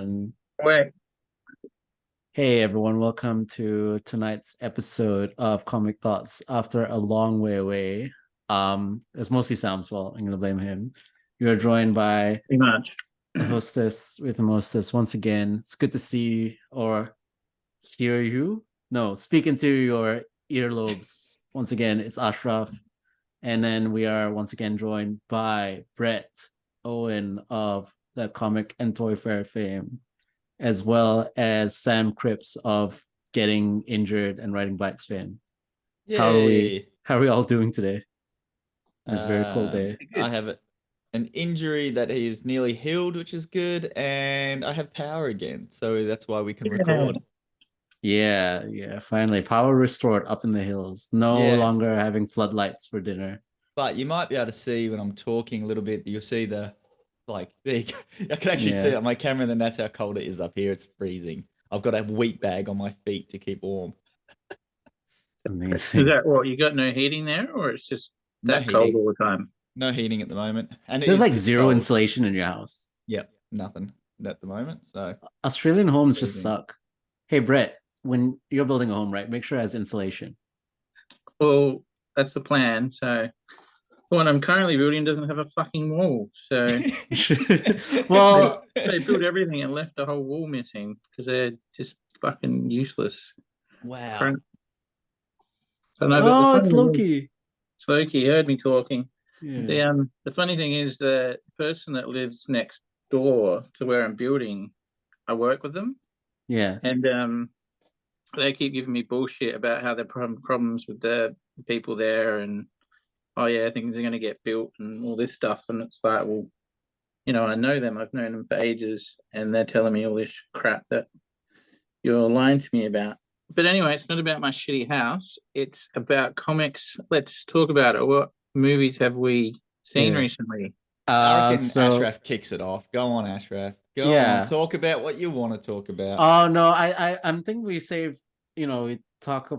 And Wait, hey everyone, welcome to tonight's episode of Comic Thoughts after a long way away. It's mostly Sam's fault. I'm gonna blame him. We are joined by pretty much. the hostess with the mostess once again. It's good to see or hear you. No, speak into your earlobes. Once again, it's Ashraf. And then we are once again joined by Brett Owen of the Comic and Toy Fair fame, as well as Sam Cripps of Getting Injured and Riding Bikes fame. How are we? Yay. How are we all doing today? This very cold day. I have an injury that is nearly healed, which is good, and I have power again, so that's why we can Yeah. record. Yeah. Finally, power restored up in the hills. No Yeah, longer having floodlights for dinner. but you might be able to see when I'm talking a little bit. You'll see there you go. I can actually see Yeah, it on my camera, and then that's how cold it is up here. It's freezing. I've got a wheat bag on my feet to keep warm. Is amazing. that what you got? No heating there, or it's just No that cold heating, all the time? no heating at the moment, and it There's is like this zero cold. insulation in your house. Yep, nothing at the moment. So Australian homes just freezing. suck. Hey, Brett, when you're building a home, right, make sure it has insulation. Well, that's the plan. So the one I'm currently building doesn't have a fucking wall. So they Well, they built everything and left the whole wall missing because they're just fucking useless. Wow. Current- So no, but the oh, funny it's thing is, Loki. Loki heard me talking. Yeah. The funny thing is the person that lives next door to where I'm building, I work with them. Yeah. And they keep giving me bullshit about how they're problems with the people there, and oh yeah, things are going to get built and all this stuff. And it's like, well, I know them. I've known them for ages, and they're telling me all this crap that you're lying to me about. But anyway, it's not about my shitty house. It's about comics. Let's talk about it. What movies have we seen Yeah. recently? I reckon So Ashraf kicks it off. Go on, Ashraf. Go on. yeah. Talk about what you want to talk about. Oh no, I'm thinking we save, we talk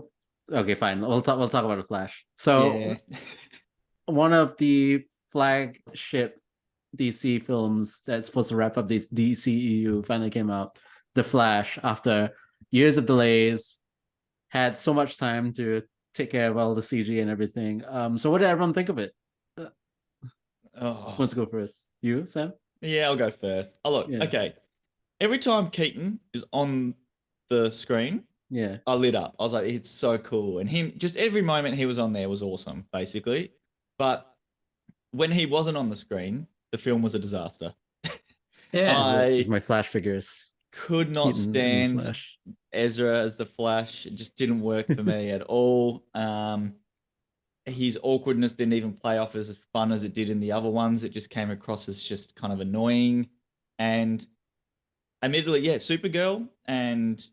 okay, fine. We'll talk about the Flash. Yeah. So one of the flagship DC films that's supposed to wrap up this DCEU finally came out. The Flash, after years of delays, had so much time to take care of all the CG and everything. So what did everyone think of it? Uh, Oh, wants to go first? You, Sam? yeah, I'll go first. Oh, look, Yeah. okay. Every time Keaton is on the screen, Yeah. I lit up. I was like, it's so cool. And him, just every moment he was on there was awesome, basically. But when he wasn't on the screen, the film was a disaster. Yeah, Is I my Flash figures could not Keaton and the stand Flash? Ezra as the Flash. It just didn't work for me at all. His awkwardness didn't even play off as fun as it did in the other ones. It just came across as just kind of annoying. And admittedly, yeah, Supergirl and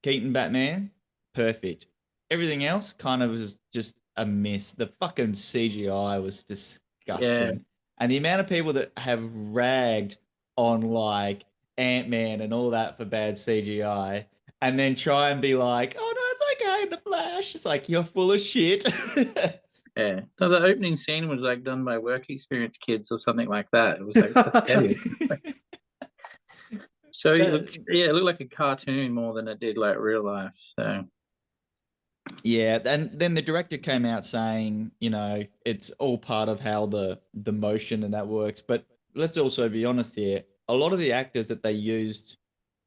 Keaton Batman, perfect. Everything else kind of was just a miss. The fucking CGI was yeah. disgusting. And the amount of people that have ragged on like Ant-Man and all that for bad CGI and then try and be like, oh no, it's okay in the Flash. It's like you're full of shit. Yeah. So the opening scene was like done by work experience kids or something like that. It was like pathetic. So it looked like a cartoon more than it did like real life. So Yeah, and then the director came out saying, it's all part of how the motion and that works. But let's also be honest here. A lot of the actors that they used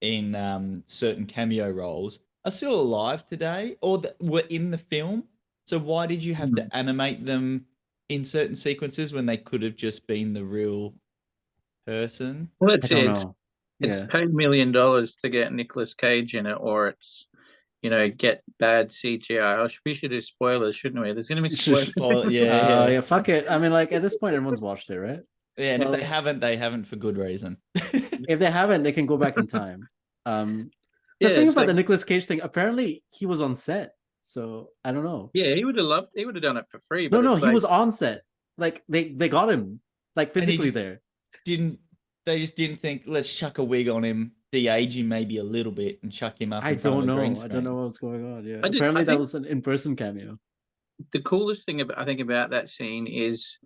in certain cameo roles are still alive today, or that were in the film. So why did you have hmm. to animate them in certain sequences when they could have just been the real person? Well, I that's don't it. know. It's Yeah. paid $1 million to get Nicolas Cage in it, or it's get bad CGI. We should do spoilers, shouldn't we? There's going to be spoilers. Well, yeah, yeah, Yeah, fuck it. I mean, like at this point, everyone's watched it, right? yeah. And if Well, they haven't for good reason. if they haven't, they can go back in time. Um, the Yeah, thing it's about like the Nicolas Cage thing, apparently he was on set, so I don't know. yeah, he would have done it for free, No, but no, it's he like was on set. Like they got him, like And he physically just there. didn't they just didn't think let's chuck a wig on him, de-age him maybe a little bit and chuck him up I in front of don't a green know. I don't know screen. what was going on. Yeah, I apparently that think was an in-person cameo. the coolest thing about I think about that scene is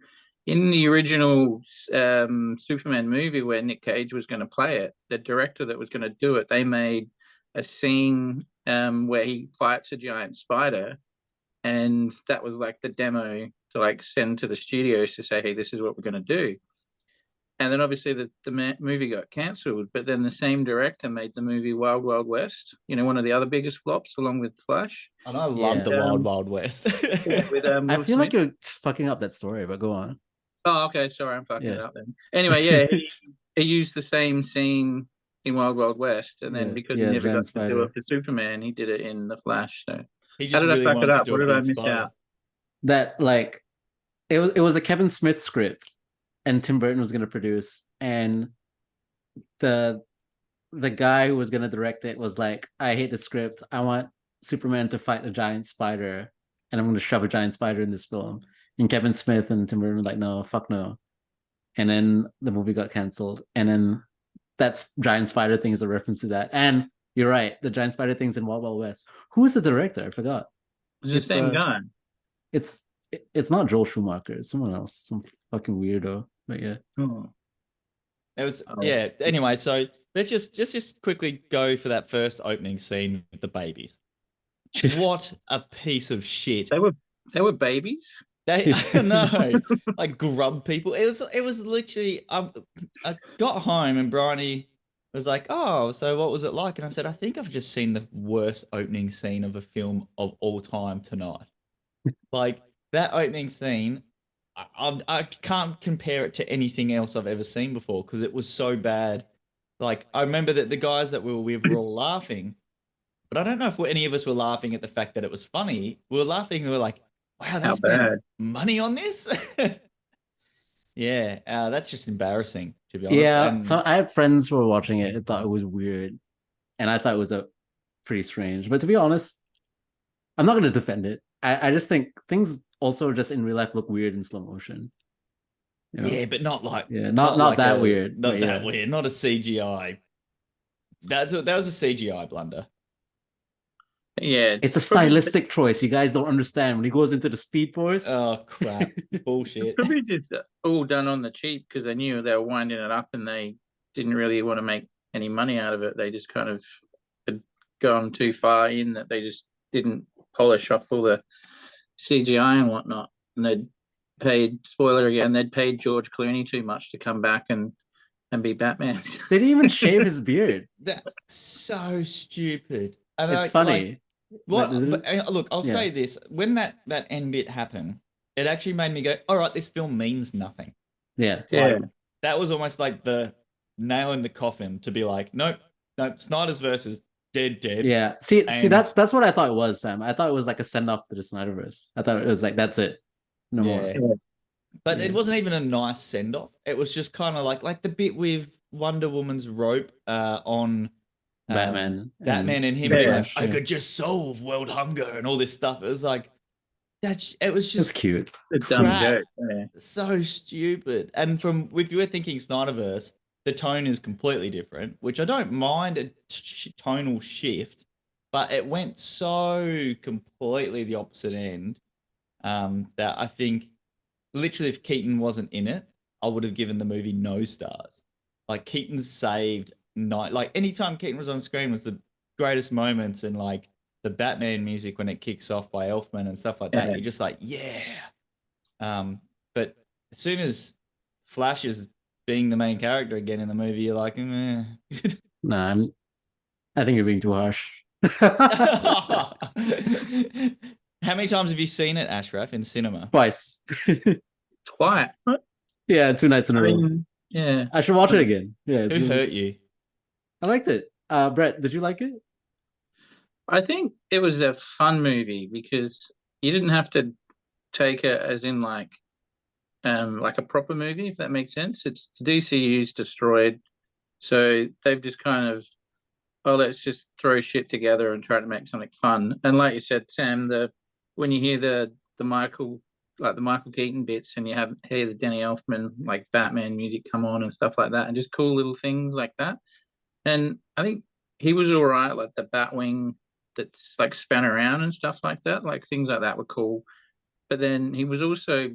in the original Superman movie where Nick Cage was going to play it, the director that was going to do it, they made a scene where he fights a giant spider, and that was like the demo to like send to the studios to say, hey, this is what we're going to do. And then obviously the movie got cancelled, but then the same director made the movie Wild Wild West, one of the other biggest flops along with Flash. And I love the Wild Wild West. Yeah, with I Will feel like Smith. you're fucking up that story, but go on. Oh, okay. Sorry, I'm fucking Yeah. it up then. Anyway, yeah, he used the same scene in Wild Wild West, and then because he never Giant got to do spider. it for Superman, he did it in the Flash. So He how just did I really fuck it wanted to up? do What a did I big miss spider. out? That like it was a Kevin Smith script, and Tim Burton was gonna produce, and the guy who was gonna direct it was like, I hate the script. I want Superman to fight a giant spider, and I'm gonna shove a giant spider in this film. And Kevin Smith and Tim Burton were like, no, fuck no. And then the movie got canceled. And then that's giant spider thing is a reference to that. And you're right, the giant spider thing's in Wild Wild West. Who is the director? I forgot. It's the same guy. It's not Joel Schumacher. It's someone else, some fucking weirdo. But yeah. Oh. It was Anyway, so let's just quickly go for that first opening scene with the babies. What a piece of shit! They were babies. They no, like grub people. It was literally. I got home and Bryony was like, "Oh, so what was it like?" And I said, "I think I've just seen the worst opening scene of a film of all time tonight." Like that opening scene, I can't compare it to anything else I've ever seen before because it was so bad. Like I remember that the guys that we were with were all laughing, but I don't know if any of us were laughing at the fact that it was funny. We were laughing. We were like, "Wow, they How spent bad? money on this." Yeah, that's just embarrassing to be honest. Yeah. And So I had friends who were watching it and thought it was weird. And I thought it was a pretty strange. But to be honest, I'm not gonna defend it. I just think things also just in real life look weird in slow motion. yeah, but not like not like that weird. Not that weird. Not a CGI. That was a CGI blunder. Yeah, it's a stylistic choice. You guys don't understand when he goes into the Speed Force. Oh crap! Bullshit. Probably just all done on the cheap because they knew they were winding it up and they didn't really want to make any money out of it. They just kind of had gone too far in that they just didn't polish off all the CGI and whatnot. And they'd paid, spoiler again, they'd paid George Clooney too much to come back and be Batman. They didn't even shave his beard. That's so stupid. And it's funny. But look, I'll say this: when that end bit happened, it actually made me go, "All right, this film means nothing." Yeah, that was almost like the nail in the coffin to be like, nope, Snyder's versus dead. Yeah, see, that's what I thought it was, Sam. I thought it was like a send off to the Snyderverse. I thought it was like that's it, no more. But it wasn't even a nice send off. It was just kind of like the bit with Wonder Woman's rope on. Batman and him being like, I could just solve world hunger and all this stuff. It was like it was just cute. It's dumb joke. Yeah. So stupid. And if you were thinking Snyderverse, the tone is completely different, which I don't mind a tonal shift, but it went so completely the opposite end that I think literally if Keaton wasn't in it, I would have given the movie no stars. Like Keaton saved like anytime Keaton was on screen was the greatest moments, and like the Batman music when it kicks off by Elfman and stuff like that, you're just like, yeah. But as soon as Flash is being the main character again in the movie, you're like, eh. Nah, I think you're being too harsh. How many times have you seen it, Ashraf, in cinema? Twice. Quiet. Yeah, 2 nights in a row. Yeah. I should watch it again. Yeah. Who hurt you? I liked it. Brett, did you like it? I think it was a fun movie because you didn't have to take it as in like a proper movie, if that makes sense. It's DCU's destroyed, so they've just kind of, let's just throw shit together and try to make something fun. And like you said, Sam, when you hear the Michael Keaton bits and you hear the Danny Elfman like Batman music come on and stuff like that, and just cool little things like that. And I think he was all right, like the Batwing that's like span around and stuff like that. Like things like that were cool. But then he was also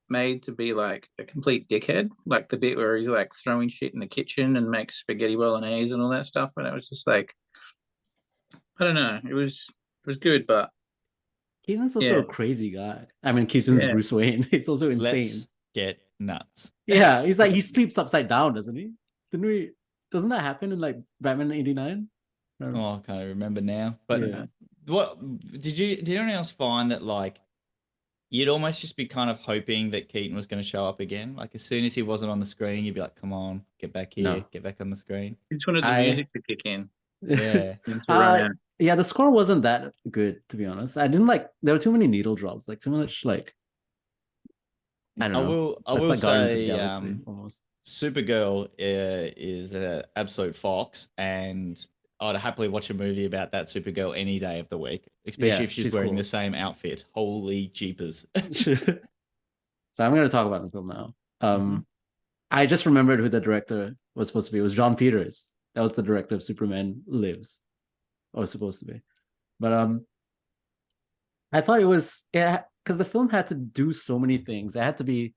made to be like a complete dickhead, like the bit where he's like throwing shit in the kitchen and makes spaghetti bolognese and all that stuff, and it was just like, I don't know, it was good, but Keaton's also yeah, a crazy guy. I mean, Keaton's yeah, Bruce Wayne. He's also insane. Let's get nuts. Yeah, he's like he sleeps upside down, doesn't he? Didn't we? Doesn't that happen in like Batman '89? Oh, I can't remember now. But Yeah. what did anyone else find that like you'd almost just be kind of hoping that Keaton was going to show up again? Like as soon as he wasn't on the screen, you'd be like, "Come on, get back here, No. get back on the screen." he just wanted the I music to kick in Yeah. and to run out. yeah, the score wasn't that good, to be honest. I didn't like there were too many needle drops, like too much like I don't know. I That's will like Guardians of the say, Galaxy almost. Supergirl is an absolute fox, and I'd happily watch a movie about that Supergirl any day of the week, especially Yeah, if she's wearing the same outfit. Holy jeepers! So I'm gonna talk about the film now. Mhm. I just remembered who the director was supposed to be. It was John Peters. That was the director of Superman Lives, or was supposed to be. But I thought it was because the film had to do so many things. It had to be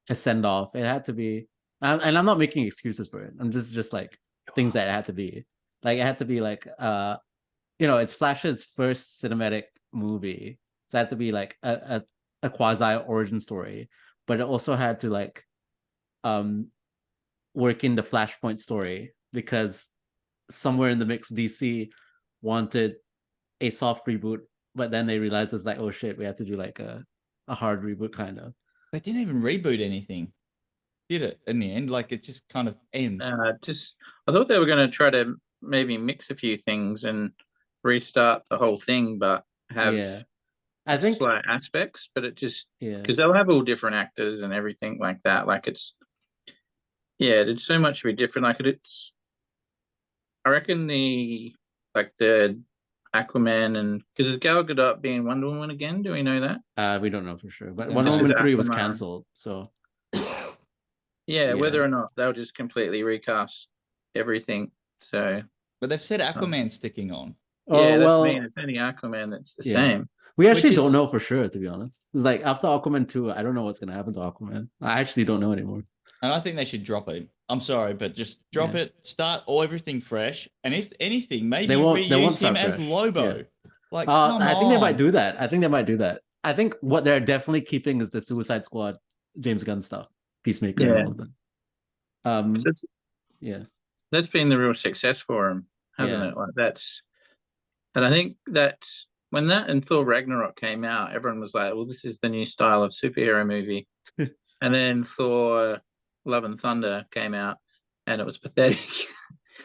a send off. It had to be, and I'm not making excuses for it. I'm just like things that it had to be. Like it had to be like it's Flash's first cinematic movie, so it had to be like a quasi origin story, but it also had to like um work in the Flashpoint story because somewhere in the mix, DC wanted a soft reboot, but then they realized it's like, oh shit, we have to do like a hard reboot kind of. They didn't even reboot anything, did it? In the end, like it just kind of ends. I thought they were going to try to maybe mix a few things and restart the whole thing, but have Yeah, I think slight aspects, but it just yeah. because they'll have all different actors and everything like that. Like there's so much to be different. Like I reckon the Aquaman and because is Gal Gadot being Wonder Woman again? Do we know that? We don't know for sure, but Don't Wonder know. Woman This is 3 was Aquaman. cancelled, so Yeah, Yeah. whether or not they'll just completely recast everything. So But they've said Aquaman's sticking on. yeah, oh that's well, mean it's only Aquaman that's the yeah. same. We actually Which don't is- know for sure, to be honest. It's like after Aquaman 2, I don't know what's gonna happen to Aquaman. I actually don't know anymore. And I think they should drop it. I'm sorry, but just drop Yeah. it, start everything fresh. And if anything, maybe They won't reuse start him as fresh. Lobo. Yeah. Like, come I think they might on. do that. I think what they're definitely keeping is the Suicide Squad, James Gunn stuff, Peacemaker, and Yeah. all of them. That's Yeah, that's been the real success for him, hasn't Yeah. it? And I think that when that and Thor Ragnarok came out, everyone was like, "Well, this is the new style of superhero movie." And then Thor Love and Thunder came out, and it was pathetic.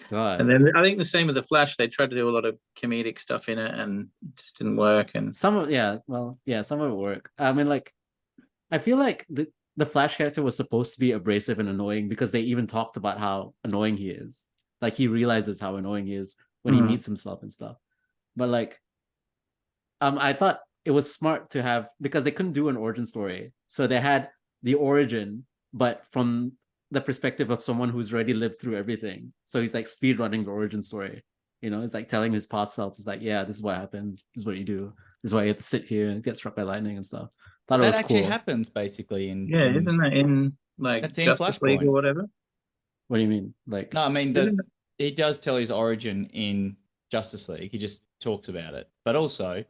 God. And then I think the same with the Flash. They tried to do a lot of comedic stuff in it, and it just didn't work. And Some of some of it work. I mean, like, I feel like the Flash character was supposed to be abrasive and annoying because they even talked about how annoying he is. Like he realizes how annoying he is when he Mhm. meets himself and stuff. But like, I thought it was smart to have because they couldn't do an origin story, so they had the origin, but from the perspective of someone who's already lived through everything. So he's like speed running the origin story. It's like telling his past self, it's like, yeah, this is what happens, this is what you do, this is why you have to sit here and get struck by lightning and stuff. Thought it That was actually cool. happens basically in yeah, isn't that in like That's in Justice League Flashpoint. or whatever? What do you mean? Like, No, I mean Isn't that he does tell his origin in Justice League. He just talks about it. But also,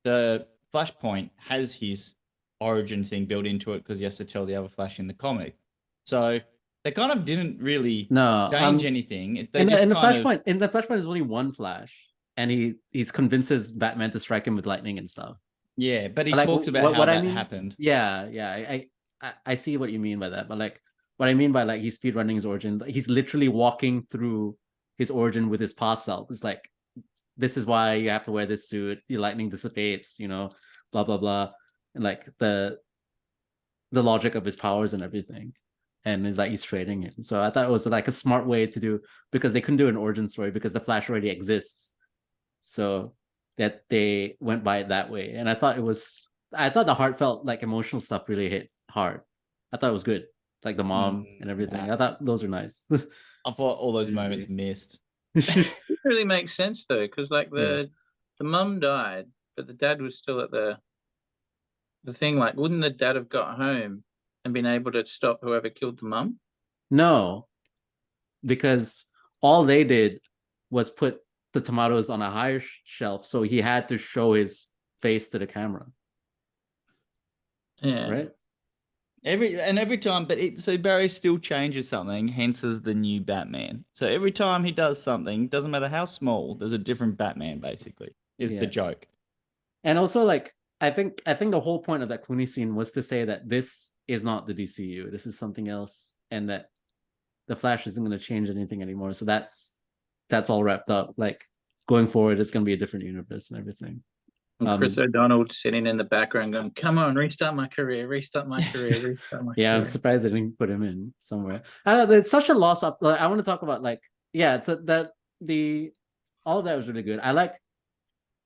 the Flashpoint has his origin thing built into it because he has to tell the other Flash in the comic. So they kind of didn't really no, change anything. They in just the kind of Flashpoint, there's only one Flash, and he's convinces Batman to strike him with lightning and stuff. yeah, but he Like, talks about what how I that mean, happened. yeah, I see what you mean by that, but like what I mean by like he's speedrunning his origin, he's literally walking through his origin with his past self. It's like, this is why you have to wear this suit, your lightning dissipates, blah blah blah, and like the logic of his powers and everything, and it's like he's trading it. So I thought it was like a smart way to do, because they couldn't do an origin story because the Flash already exists, so that they went by it that way. And I thought the heartfelt, like, emotional stuff really hit hard. I thought it was good, like the mom and everything. Nah. I thought those are nice. I thought all those Really? moments missed. it really makes sense though, because like Yeah. the mum died, but the dad was still at the thing. Like, wouldn't the dad have got home and been able to stop whoever killed the mum? No, because all they did was put the tomatoes on a higher shelf, so he had to show his face to the camera. Yeah. Right. Every time, but so Barry still changes something, hence is the new Batman. So every time he does something, doesn't matter how small, there's a different Batman. Basically, is the joke. And also, like, I think the whole point of that Clooney scene was to say that this is not the DCU. This is something else, and that the Flash isn't going to change anything anymore. So that's all wrapped up. Like, going forward, it's going to be a different universe and everything. And Chris O'Donnell sitting in the background going, "Come on, restart my career, restart my career, restart my yeah, career." I'm surprised they didn't put him in somewhere. I don't know, it's such a loss up. Like, I want to talk about, like, yeah, it's that all of that was really good. I like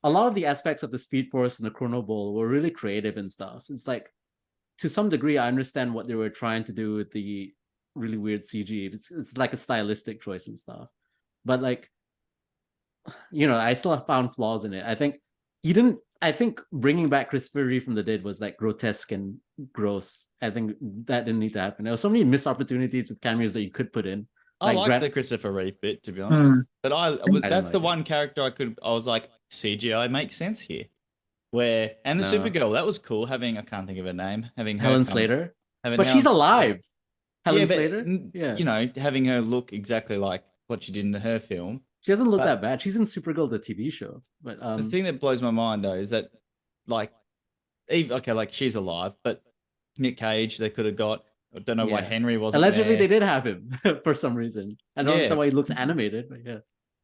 a lot of the aspects of the Speed Force and the Chrono Bowl were really creative and stuff. It's like, to some degree, I understand what they were trying to do with the really weird CG. It's like a stylistic choice and stuff. But, like, I still found flaws in it. I think bringing back Christopher Reeve from the dead was, like, grotesque and gross. I think that didn't need to happen. There were so many missed opportunities with cameos that you could put in. I like the Christopher Reeve bit, to be honest. But that's the one character I was like, CGI makes sense here. And the Supergirl, that was cool. I can't think of her name. Having Helen Slater. But she's alive. Helen Slater? Having her look exactly like what she did in her film. She doesn't look that bad. She's in Supergirl, the TV show. But the thing that blows my mind, though, is that, like, she's alive, but Nick Cage, they could have got. I don't know why Henry wasn't allegedly there. They did have him for some reason. I don't understand why he looks animated, but yeah.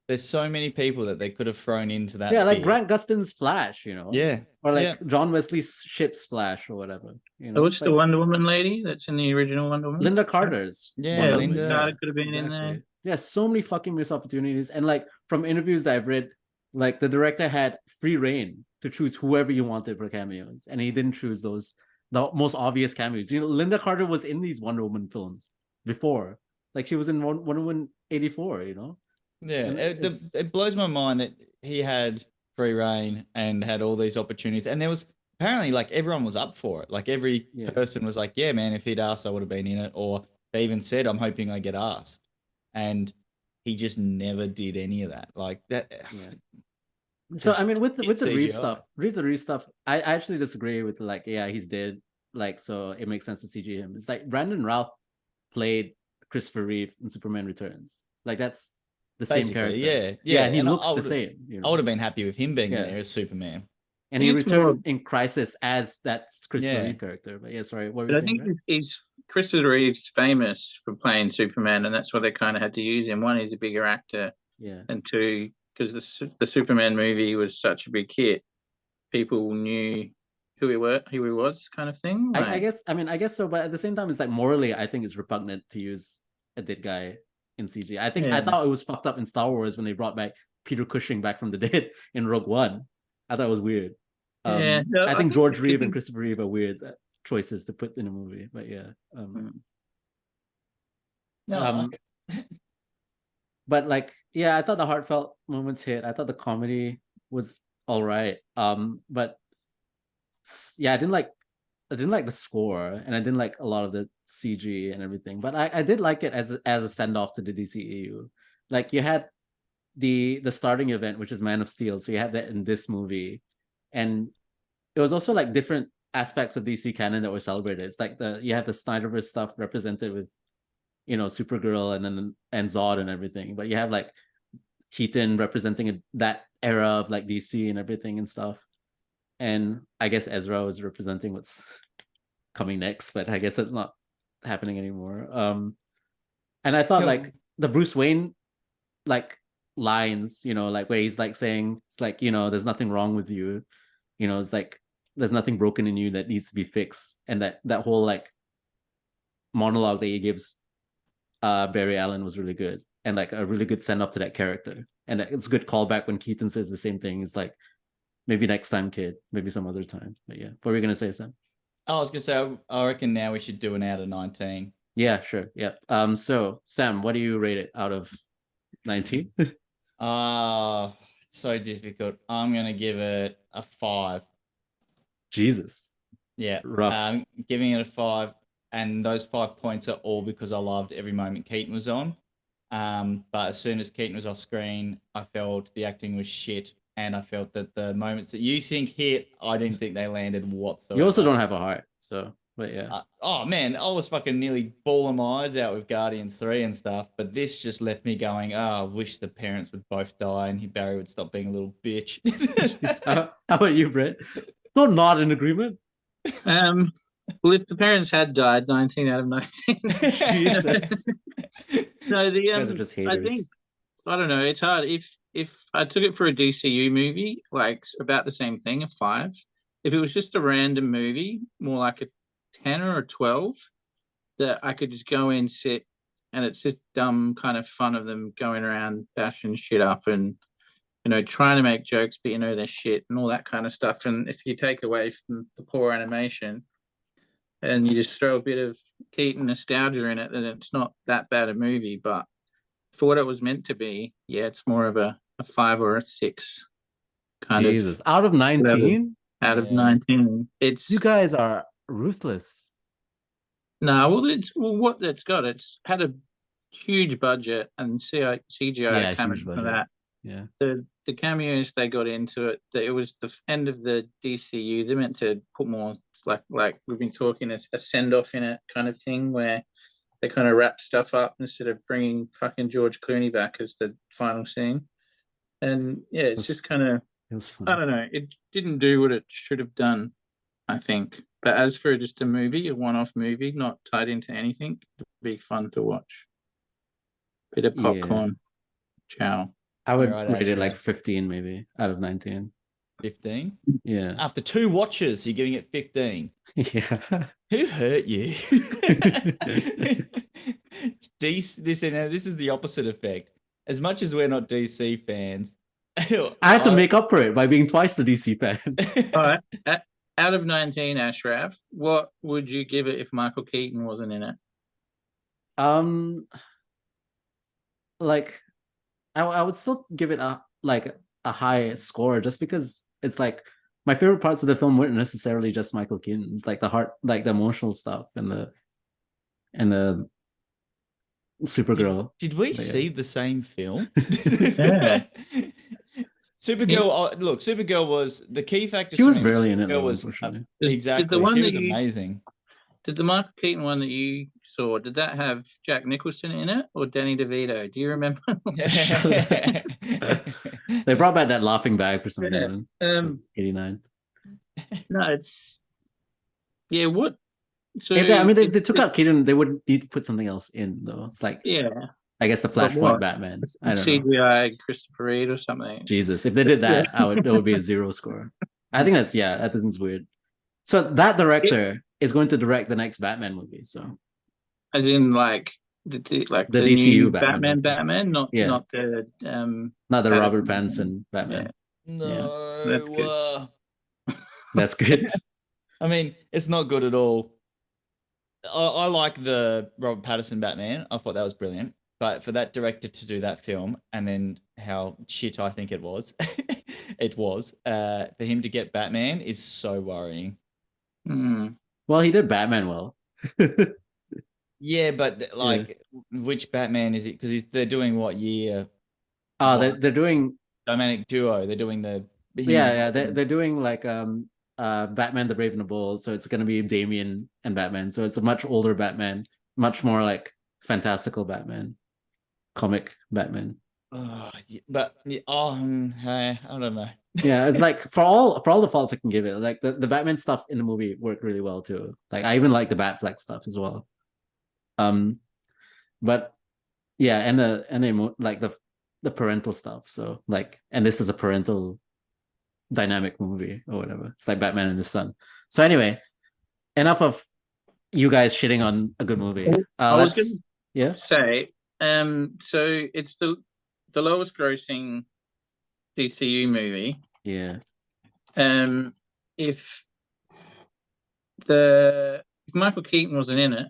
There's so many people that they could have thrown into that. Yeah, like Grant Gustin's Flash, Yeah. Or like John Wesley's Ship's Flash or whatever. So what's the Wonder Woman lady that's in the original Wonder Woman? Linda Carter's. Yeah, Linda Carter could have been in there. Yeah, so many fucking missed opportunities. And, like, from interviews that I've read, like, the director had free reign to choose whoever you wanted for cameos, and he didn't choose the most obvious cameos. Linda Carter was in these Wonder Woman films before. Like, she was in Wonder Woman 84, Yeah, it blows my mind that he had free reign and had all these opportunities. And there was apparently, like, everyone was up for it. Like, every person was like, yeah, man, if he'd asked, I would have been in it. Or they even said, I'm hoping I get asked. And he just never did any of that. Like that. Yeah. So, I mean, with the Reeve stuff, I actually disagree with, like, he's dead. Like, so it makes sense to CG him. It's like Brandon Routh played Christopher Reeve in Superman Returns. Like, that's the same character. Yeah. And he looks the same. I would have been happy with him being in there as Superman. And he returned in Crisis as that Christopher Reeve character. But sorry, what were you saying? I think he's Christopher Reeve's famous for playing Superman, and that's why they kind of had to use him. One, he's a bigger actor, and two, because the Superman movie was such a big hit, people knew who he was, kind of thing. Like, I guess so. But at the same time, it's like, morally, I think it's repugnant to use a dead guy in CG. I thought it was fucked up in Star Wars when they brought back Peter Cushing back from the dead in Rogue One. I thought it was weird. I think George Reeve and Christopher Reeve are weird choices to put in a movie, but but, like, I thought the heartfelt moments hit. I thought the comedy was all right. But I didn't like the score, and I didn't like a lot of the CG and everything. But I did like it as a send off to the DCEU. Like, you had the starting event, which is Man of Steel, so you had that in this movie, and it was also, like, different aspects of DC canon that were celebrated. It's like you have the Snyderverse stuff represented with, Supergirl and Zod and everything, but you have, like, Keaton representing that era of, like, DC and everything and stuff, and I guess Ezra was representing what's coming next, but I guess that's not happening anymore. And I thought, like, the Bruce Wayne, like, lines, like, where he's, like, saying, it's like, there's nothing wrong with you, it's like, there's nothing broken in you that needs to be fixed, and that whole, like, monologue that he gives Barry Allen was really good, and, like, a really good send off to that character, and it's a good callback when Keaton says the same thing. It's like, maybe next time, kid, maybe some other time. But what were you gonna say, Sam? I was gonna say, I reckon now we should do an out of 19. Yeah, sure. Yeah. So, Sam, what do you rate it out of 19? So difficult. I'm gonna give it a 5. Jesus. Yeah. Rough. Giving it a 5. and those 5 points are all because I loved every moment Keaton was on. But as soon as Keaton was off screen, I felt the acting was shit, and I felt that the moments that you think hit, I didn't think they landed whatsoever. You also don't have a heart, so but yeah. Oh man, I was fucking nearly bawling my eyes out with Guardians 3 and stuff, but this just left me going, I wish the parents would both die and Barry would stop being a little bitch. How about you, Brett? Not in agreement. Well, if the parents had died, 19 out of 19. Jesus. No, You guys are just haters. I think I don't know. It's hard. If I took it for a DCU movie, like about the same thing, a 5. If it was just a random movie, more like a 10 or a 12, that I could just go in, sit, and it's just dumb kind of fun of them going around bashing shit up and trying to make jokes, but they're shit and all that kind of stuff. And if you take away from the poor animation and you just throw a bit of Keaton nostalgia in it, then it's not that bad a movie. But for what it was meant to be, yeah, it's more of a 5 or a 6 kind Jesus. of Out of 19? out of 19. It's You guys are ruthless. no, what it's got, it's had a huge budget and CGI cameras for that. Yeah. The cameos they got into it, that it was the end of the DCU. They meant to put more, it's like we've been talking, a send off in it kind of thing where they kind of wrap stuff up instead of bringing fucking George Clooney back as the final scene. And yeah, it's just kind of, It was fun. I don't know, it didn't do what it should have done, I think. But as for just a movie, a one-off movie, not tied into anything, it'd be fun to watch. Bit of popcorn. Chow. I would Alright, rate it Ashraf. like 15 maybe out of 19. 15? Yeah. After 2 watches, you're giving it 15. Yeah. Who hurt you? This is the opposite effect. As much as we're not DC fans, I have to make up for it by being twice the DC fan. All right. Out of 19, Ashraf, what would you give it if Michael Keaton wasn't in it? Like I would still give it a high score just because it's like my favorite parts of the film weren't necessarily just Michael Keaton. It's like the heart, like the emotional stuff and the Supergirl. Did we But yeah. see the same film? Yeah. Supergirl. Look, Supergirl was the key factor. She was to me barely in it, Supergirl though, was unfortunately. exactly. Did the one she that was you- amazing. Did the Michael Keaton one that you saw, did that have Jack Nicholson in it or Danny DeVito? Do you remember? They brought back that laughing bag for some Yeah. reason. 89. No, it's what? So If they it's- took out Keaton, they would need to put something else in though. It's like Yeah, I guess the But Flashpoint what? Batman. it's I don't know. CGI Christopher Reeve or something. Jesus, if they did that, it would be a 0 score. I think that is weird. So that director is going to direct the next Batman movie. So As in like the DCU new Batman. Batman, not Yeah. not the not the Adam- Robert Pattinson Batman. No, that's good. That's good. I mean, it's not good at all. I like the Robert Pattinson Batman. I thought that was brilliant. But for that director to do that film and then how shit I think it was, for him to get Batman is so worrying. Mm. Well, he did Batman well. Yeah, but like, which Batman is it? Because they're doing what year? Oh, they're doing Dynamic Duo. They're doing the they're doing like Batman the Brave and the Bold. So it's gonna be Damian and Batman. So it's a much older Batman, much more like fantastical Batman, comic Batman. Oh, but I don't know. Yeah, it's like for all the faults I can give it, like the Batman stuff in the movie worked really well too. Like I even like the Batfleck stuff as well. But yeah, and the parental stuff. So like, and this is a parental dynamic movie or whatever. It's like Batman and his son. So anyway, enough of you guys shitting on a good movie. I was gonna yeah. say, so it's the lowest grossing DCU movie. Yeah. If Michael Keaton wasn't in it,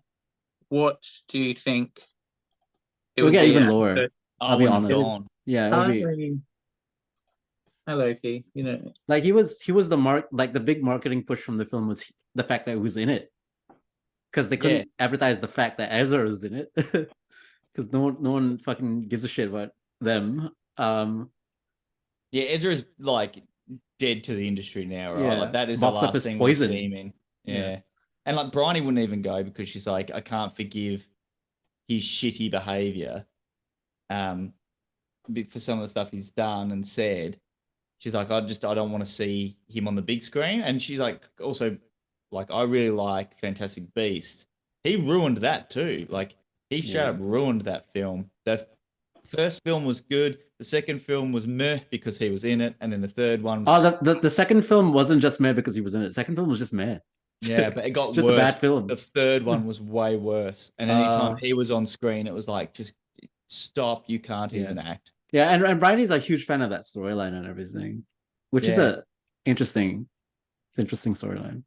what do you think it It'll would get be even at? lower. So, I'll be wouldn't have honest. gone. Yeah, it'll be hello, Key. like he was the big marketing push from the film was the fact that he was in it. because they couldn't advertise the fact that Ezra was in it, because no one fucking gives a shit about them. Yeah, Ezra's like dead to the industry now, right? Yeah, Like that it's is the boxed up last as thing poison. we see him in. Yeah. Yeah. And like Bryony wouldn't even go because she's like, I can't forgive his shitty behavior. For some of the stuff he's done and said. She's like, I don't want to see him on the big screen. And she's like, also, like, I really like Fantastic Beasts. He ruined that too. Like, he straight up ruined that film. The first film was good. The second film was meh because he was in it, and then the third one was the second film wasn't just meh because he was in it. The second film was just meh. yeah, but it got just worse. a bad film. The third one was way worse. And anytime he was on screen, it was like, just stop. You can't even act. Yeah, and Bridie's a huge fan of that storyline and everything, which is a interesting storyline.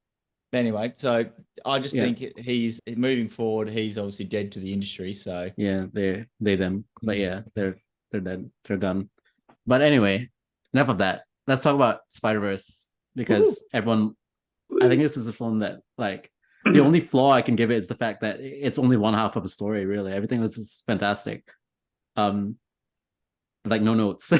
Anyway, so I just think he's moving forward. He's obviously dead to the industry. So yeah, they them, but yeah, they're dead. They're done. But anyway, enough of that. Let's talk about Spider-Verse because everyone. I think this is a film that like the only flaw I can give it is the fact that it's only one half of a story. Really, everything else is fantastic. Like no notes.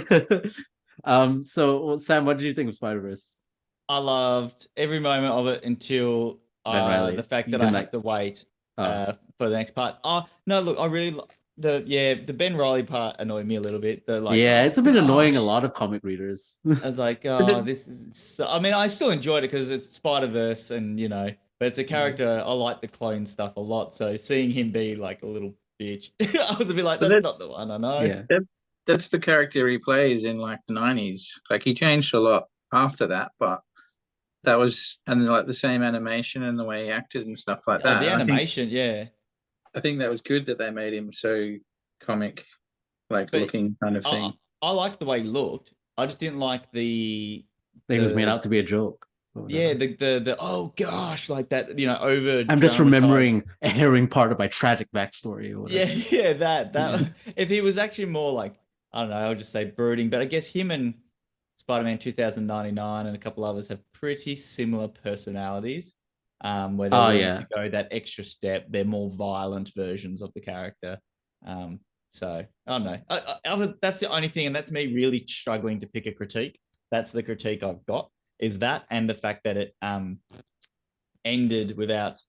So Sam, what did you think of Spider-Verse? I loved every moment of it until the fact that I have to wait for the next part. Oh no, look, I really the Ben Riley part annoyed me a little bit. It's a bit annoying. A lot of comic readers. I was like, oh, this is. So, I mean, I still enjoyed it because it's Spider-Verse, and but it's a character. I like the clone stuff a lot. So seeing him be like a little bitch, I was a bit like, that's not the one I know. Yeah. That's the character he plays in like the 90s. Like he changed a lot after that, but that was and like the same animation and the way he acted and stuff like that. The animation, I think that was good that they made him so comic looking kind of thing. I liked the way he looked. I just didn't like he was made out to be a joke. Yeah, the oh gosh, like that, over. I'm just remembering a harrowing part of my tragic backstory. Or whatever. Yeah, that. If he was actually more like, I don't know, I'll just say brooding. But I guess him and Spider-Man 2099 and a couple others have pretty similar personalities. Where they're willing to go that extra step. They're more violent versions of the character. So I don't know. That's the only thing, and that's me really struggling to pick a critique. That's the critique I've got. Is that and the fact that it ended without,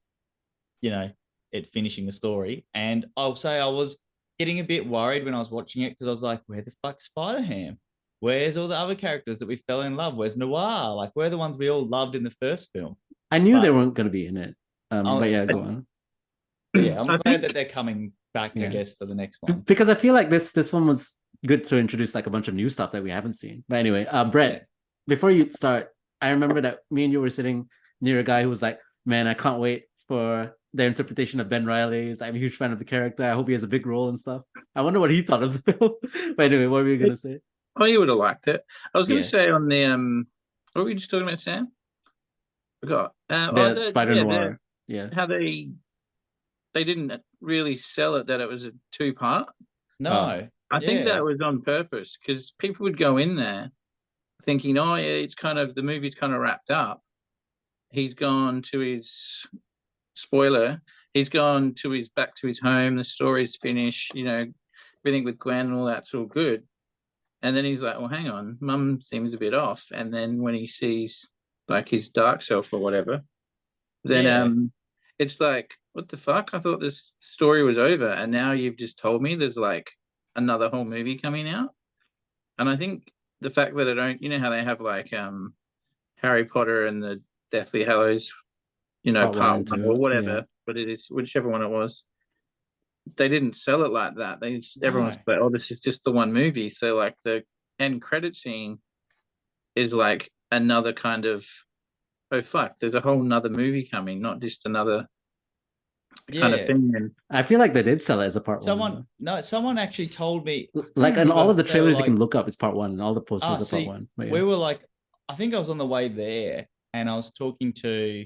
it finishing the story. And I'll say I was getting a bit worried when I was watching it because I was like, where the fuck's Spider-Ham? Where's all the other characters that we fell in love? Where's Noir? Like, where are the ones we all loved in the first film? I knew they weren't going to be in it. But yeah, go on. Yeah, I'm glad that they're coming back, I guess, for the next one. Because I feel like this one was good to introduce like a bunch of new stuff that we haven't seen. But anyway, Brett, before you start, I remember that me and you were sitting near a guy who was like, man, I can't wait for their interpretation of Ben Riley. I'm a huge fan of the character. I hope he has a big role and stuff. I wonder what he thought of the film. But anyway, what were you going to say? Oh, you would have liked it. I was going to say on the, what were we just talking about, Sam? Forgot. The Spider Noir. How they didn't really sell it that it was a 2-part. No. I think that was on purpose because people would go in there thinking, oh, yeah, it's kind of, the movie's kind of wrapped up. He's gone to his, spoiler, he's gone to his, back to his home. The story's finished, everything with Gwen and all that's all good. And then he's like, well, hang on, Mum seems a bit off. And then when he sees like his dark self or whatever, then it's like, what the fuck? I thought this story was over. And now you've just told me there's like another whole movie coming out. And I think the fact that I don't, how they have like Harry Potter and the Deathly Hallows, part one or whatever, but it is whichever one it was. They didn't sell it like that. Everyone's like, oh, this is just the one movie. So like the end credit scene is like another kind of, oh fuck, there's a whole nother movie coming, not just another kind of thing. And I feel like they did sell it as a part one. No, someone actually told me. Like in all of the trailers you can look up, it's part one, and all the posters are part one. But we were like, I think I was on the way there, and I was talking to,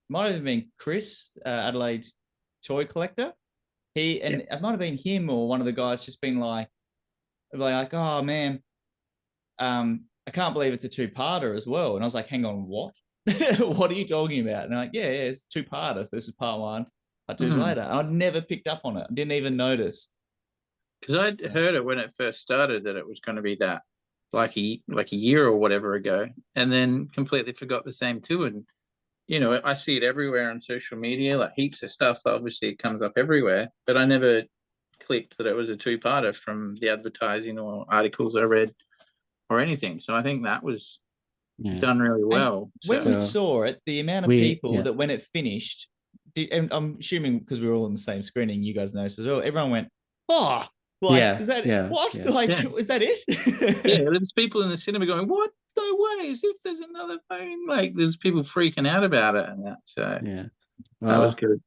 might have been Chris, Adelaide toy collector. And it might have been him or one of the guys just been like, oh man, I can't believe it's a 2-parter as well. And I was like, hang on, what? what are you talking about? And they're like, yeah, it's two-parter. This is part one, part two's Mhm. later. And I'd never picked up on it. I didn't even notice. Because I'd heard it when it first started that it was going to be that like a year or whatever ago, and then completely forgot the same too. And I see it everywhere on social media, like heaps of stuff. Obviously, it comes up everywhere, but I never clicked that it was a two-parter from the advertising or articles I read or anything. So I think that was Yeah. done really well. When So we So- saw it, the amount of We- people yeah. that when it finished, and I'm assuming because we were all in the same screening, you guys noticed as well. Everyone went, "Oh, like Yeah, is that yeah, what? yeah. Like Yeah. is that it?" yeah, there's people in the cinema going, "What? No way! As if there's another phone!" Like there's people freaking out about it and that. So Yeah. that was Well, good.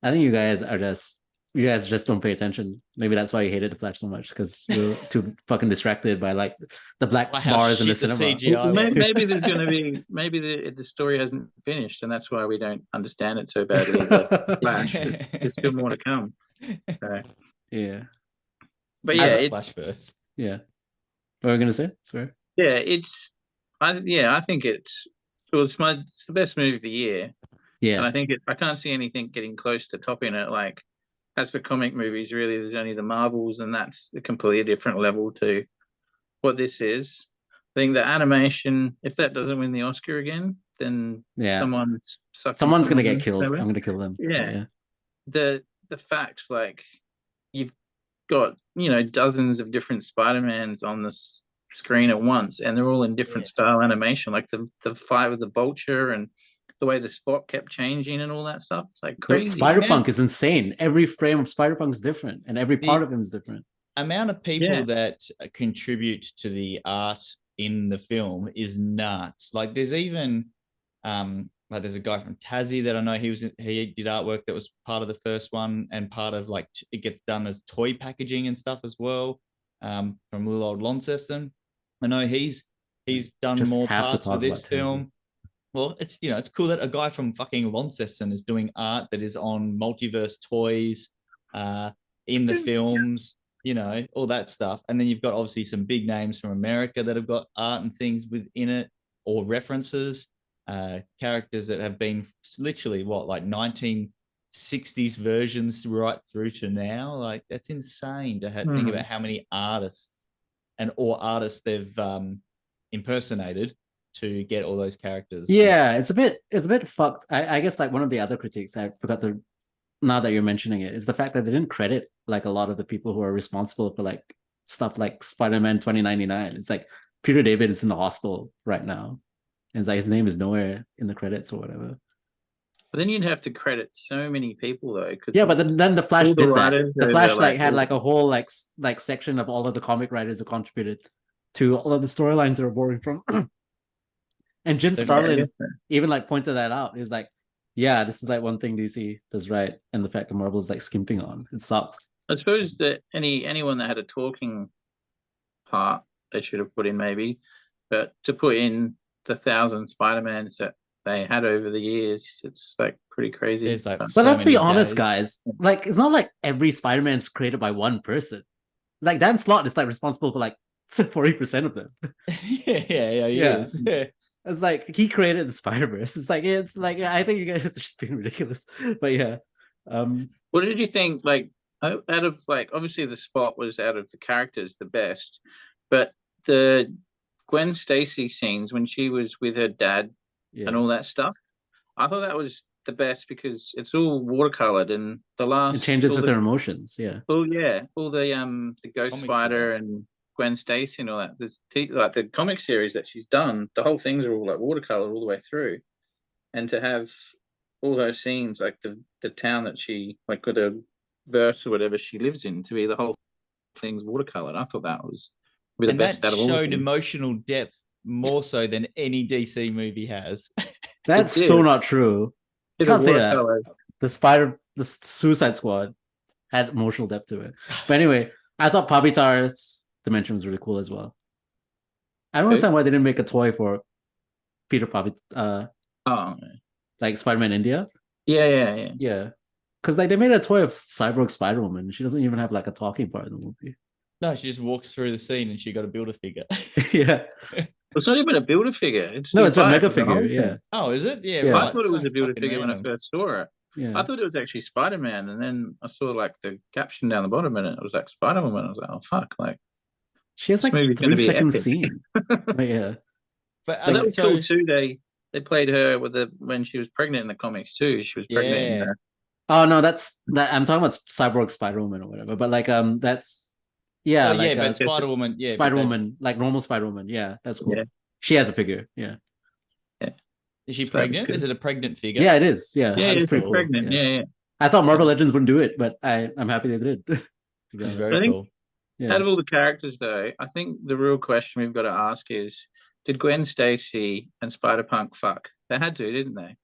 I think you guys just don't pay attention. Maybe that's why you hated the Flash so much, because you're too fucking distracted by like the black By how bars in the shit the cinema. CGI Well, was. maybe there's going to be the story hasn't finished, and that's why we don't understand it so badly. The Flash, but there's still more to come. So, Yeah. but Yeah, yeah, the it's Flash first. Yeah. What were we gonna say? Sorry. yeah, I think it's the best movie of the year, and Yeah. I think I can't see anything getting close to topping it. Like as for comic movies, really, there's only the Marvels, and that's a completely different level to what this is. I think the animation, if that doesn't win the Oscar again, then Yeah. someone's sucking Someone's gonna someone get killed. maybe. I'm gonna kill them. Yeah. Yeah. The fact, like you've got dozens of different Spider-Mans on this screen at once, and they're all in different style animation, like the fight with the Vulture and the way the spot kept changing and all that stuff. It's like crazy. Spider-Punk is insane. Every frame of Spider-Punk is different, and every part of him is different. Amount of people Yeah. that contribute to the art in the film is nuts. Like there's even like there's a guy from Tassie that I know he did artwork that was part of the first one, and part of like it gets done as toy packaging and stuff as well. From little old Launceston. I know he's done Just more have to parts for talk this about Tassie. film. Well, it's cool that a guy from fucking Launceston is doing art that is on multiverse toys, in the films, all that stuff. And then you've got obviously some big names from America that have got art and things within it or references, characters that have been literally like 1960s versions right through to now. Like that's insane to think about how many artists or artists they've impersonated to get all those characters. Yeah, it's a bit fucked. I guess like one of the other critiques I forgot to, now that you're mentioning it, is the fact that they didn't credit like a lot of the people who are responsible for like stuff like Spider-Man 2099. It's like Peter David is in the hospital right now, and it's like his name is nowhere in the credits or whatever. But then you'd have to credit so many people though. Yeah, but then the Flash all the did that. writers The are Flash there, like had like a whole like section of all of the comic writers who contributed to all of the storylines they were borrowing from. And Jim Starlin even like pointed that out. He was like, yeah, this is like one thing DC does right, and the fact that Marvel is like skimping on it sucks. I suppose that anyone that had a talking part they should have put in maybe, but to put in the 1,000 Spider-Mans that they had over the years, it's like pretty crazy. It's like, But so let's be many honest, days. guys. Like, it's not like every Spider-Man's created by one person. Like Dan Slott is like responsible for like 40% of them. yeah, he Yeah. is. It's like he created the Spider-Verse. It's like I think you guys are just being ridiculous. But yeah. What did you think? Like out of like obviously the Spot was out of the characters the best, but the Gwen Stacy scenes when she was with her dad and all that stuff, I thought that was the best because it's all watercolored and the last it changes with their emotions. Yeah. Oh yeah, all the Ghost Comics Spider and Gwen Stacy and all that. There's like the comic series that she's done. The whole things are all like watercolor all the way through, and to have all those scenes, like the town that she like with a verse or whatever she lives in, to be the whole thing's watercolored. I thought that was the And best that out of all. showed emotional depth more so than any DC movie has. That's so not true. You can't say that. The Suicide Squad had emotional depth to it. But anyway, I thought Pavitar's dimension was really cool as well. I don't understand why they didn't make a toy for Peter Pavitar, like Spider-Man India. Yeah. Because like they made a toy of Cyborg Spider-Woman. She doesn't even have like a talking part in the movie. No, she just walks through the scene and she got to build a figure. Yeah. It's not even a builder figure. It's No, the it's a vibe mega of the whole figure. thing. Yeah, Oh, is it? Yeah, Yeah. I right. thought it was So a builder fucking figure when I random. first saw it. yeah. I thought it was actually Spider-Man, and then I saw like the caption down the bottom, and it was like Spider-Woman. I was like, oh fuck, like She has this like movie's going to be 3 second epic. scene. But yeah, But But that was so cool too. They played her with when she was pregnant in the comics too. She was pregnant in yeah. oh no, that's that. I'm talking about Cyborg Spider-Woman or whatever. But like that's yeah, Oh like yeah, but Yes, Spider Woman, yeah, but Spider-Woman, like normal Spider-Woman. Yeah, that's cool. Yeah. She has a figure. Yeah, is she So that was pregnant? good. Is it a pregnant figure? yeah, it is. Yeah, Yeah, it's That's she's pretty cool. cool. pregnant. Yeah. Yeah, yeah. I thought Marvel Legends wouldn't do it, but I'm happy they did. To be It's honest. very I think cool. Yeah. out of all the characters, though, I think the real question we've got to ask is: did Gwen Stacy and Spider Punk fuck? They had to, didn't they?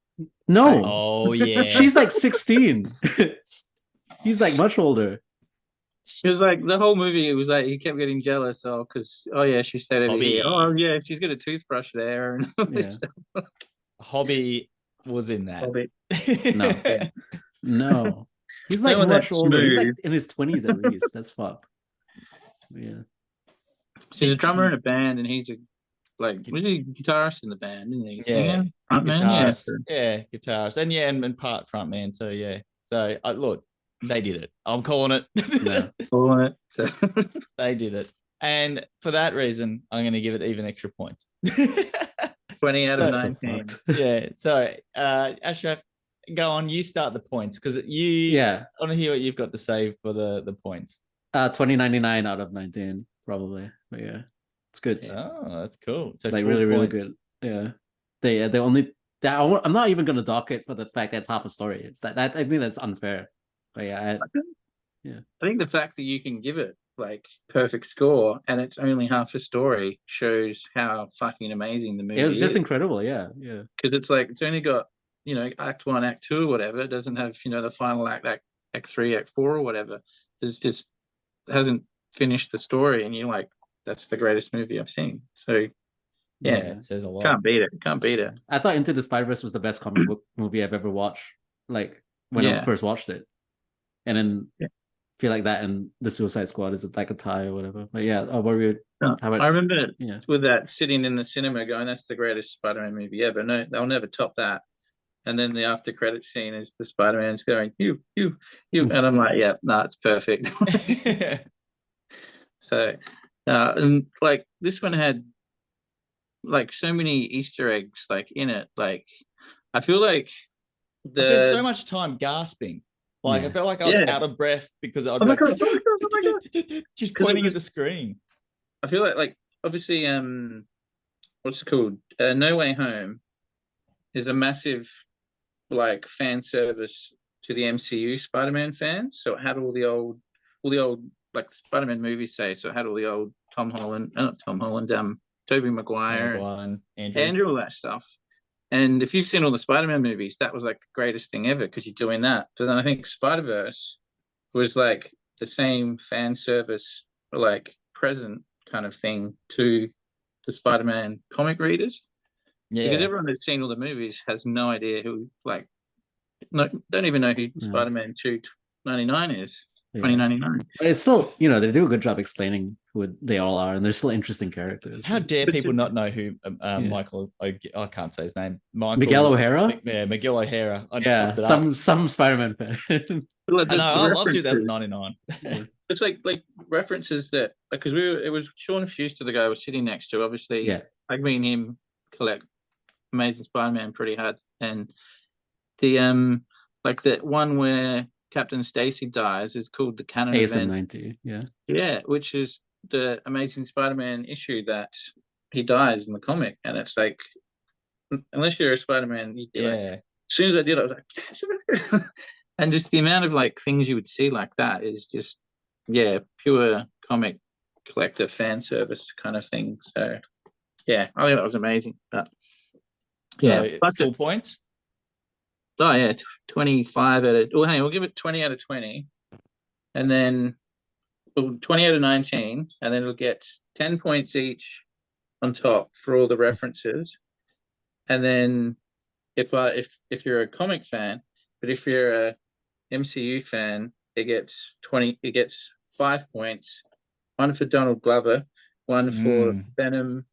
No, Oh yeah. she's like 16. He's like much older. It was like the whole movie. It was like he kept getting jealous. Oh, because yeah, she stayed over Hobby. here. Oh yeah, she's got a toothbrush there and all this Yeah. stuff. Hobby was in that. Hobby. No. Yeah. No, he's like Someone that much older. He's like smooth. in his 20s at least. That's fuck. Yeah. She's a drummer in a band, and he's was he a guitarist in the band, isn't he? Yeah, Singer, frontman, guitarist. Yeah, guitarist. And part front man too, yeah. So look, they did it. I'm calling it. Yeah. Calling it. So They did it. And for that reason, I'm gonna give it even extra points. 20 out of That's so 19. fucked. Yeah. So Ashraf, go on, you start the points because Yeah. I want to hear what you've got to say for the points. 2099 out of 19, probably. But yeah, it's good. Oh, that's cool. So Like 4 really points. good. Yeah. They only I'm not even gonna dock it for the fact that it's half a story. It's that I think that's unfair. But yeah, I think the fact that you can give it like perfect score and it's only half a story shows how fucking amazing the movie it was just is. incredible. Yeah, yeah. Because it's like it's only got act 1, act 2 or whatever. It doesn't have the final act 3, act 4 or whatever. It's just hasn't finished the story, and you're like, that's the greatest movie I've seen. So Yeah, yeah, it says a lot. can't beat it. Can't beat it. I thought Into the Spider-Verse was the best comic book movie I've ever watched. Like when I Yeah. first watched it, and then Yeah. feel like that and the Suicide Squad is like a tie or whatever. But yeah, what were you? No, How about I remember yeah? with that sitting in the cinema going, that's the greatest Spider-Man movie ever. No, they'll never top that. And then the after credit scene is the Spider-Man's going, you, and I'm like, yeah, no, it's perfect. So, and like this one had like so many Easter eggs like in it. Like I feel like I spent so much time gasping. Like I Yeah. felt like I was out of breath because I'd Oh my go God, oh my God, oh my God. just 'Cause it pointing at was- the screen. I feel like obviously what's it called? No Way Home is a massive like fan service to the MCU Spider-Man fans. So it had all the old like Spider-Man movies say. So it had all the old Tobey Maguire, Maguire and Andrew, all that stuff. And if you've seen all the Spider-Man movies, that was like the greatest thing ever because you're doing that. But then I think Spider-Verse was like the same fan service, like present kind of thing to the Spider-Man comic readers. Because yeah. everyone that's seen all the movies has no idea who, like, don't even know who Spider-Man 299 is. Yeah. 2099. But it's still, they do a good job explaining who they all are, and they're still interesting characters. How dare But people to- not know who Michael? I can't say his name. Miguel O'Hara? Yeah, Miguel O'Hara. I just Yeah, looked it up. some Spider-Man fan. Like, I know. I love references- 2099. It's like references that because it was Sean Fuster, the guy I was sitting next to. Obviously, Yeah. like me and him collect Amazing Spider-Man pretty hard, and the like that one where Captain Stacy dies is called the canon ASM event. 90, yeah. Yeah, which is the Amazing Spider-Man issue that he dies in the comic, and it's like unless you're a Spider-Man, you'd be like, Yeah. as soon as I did, I was like, yes. And just the amount of like things you would see like that is just pure comic collector fan service kind of thing. So yeah, I think that was amazing. But yeah, So, plus full points. 25 out of hang on, we'll give it 20 out of 20, and then 20 out of 19, and then it'll get 10 points each on top for all the references. And then if you're a comic fan, but if you're a MCU fan, it gets 5 points, one for Donald Glover, one for Venom,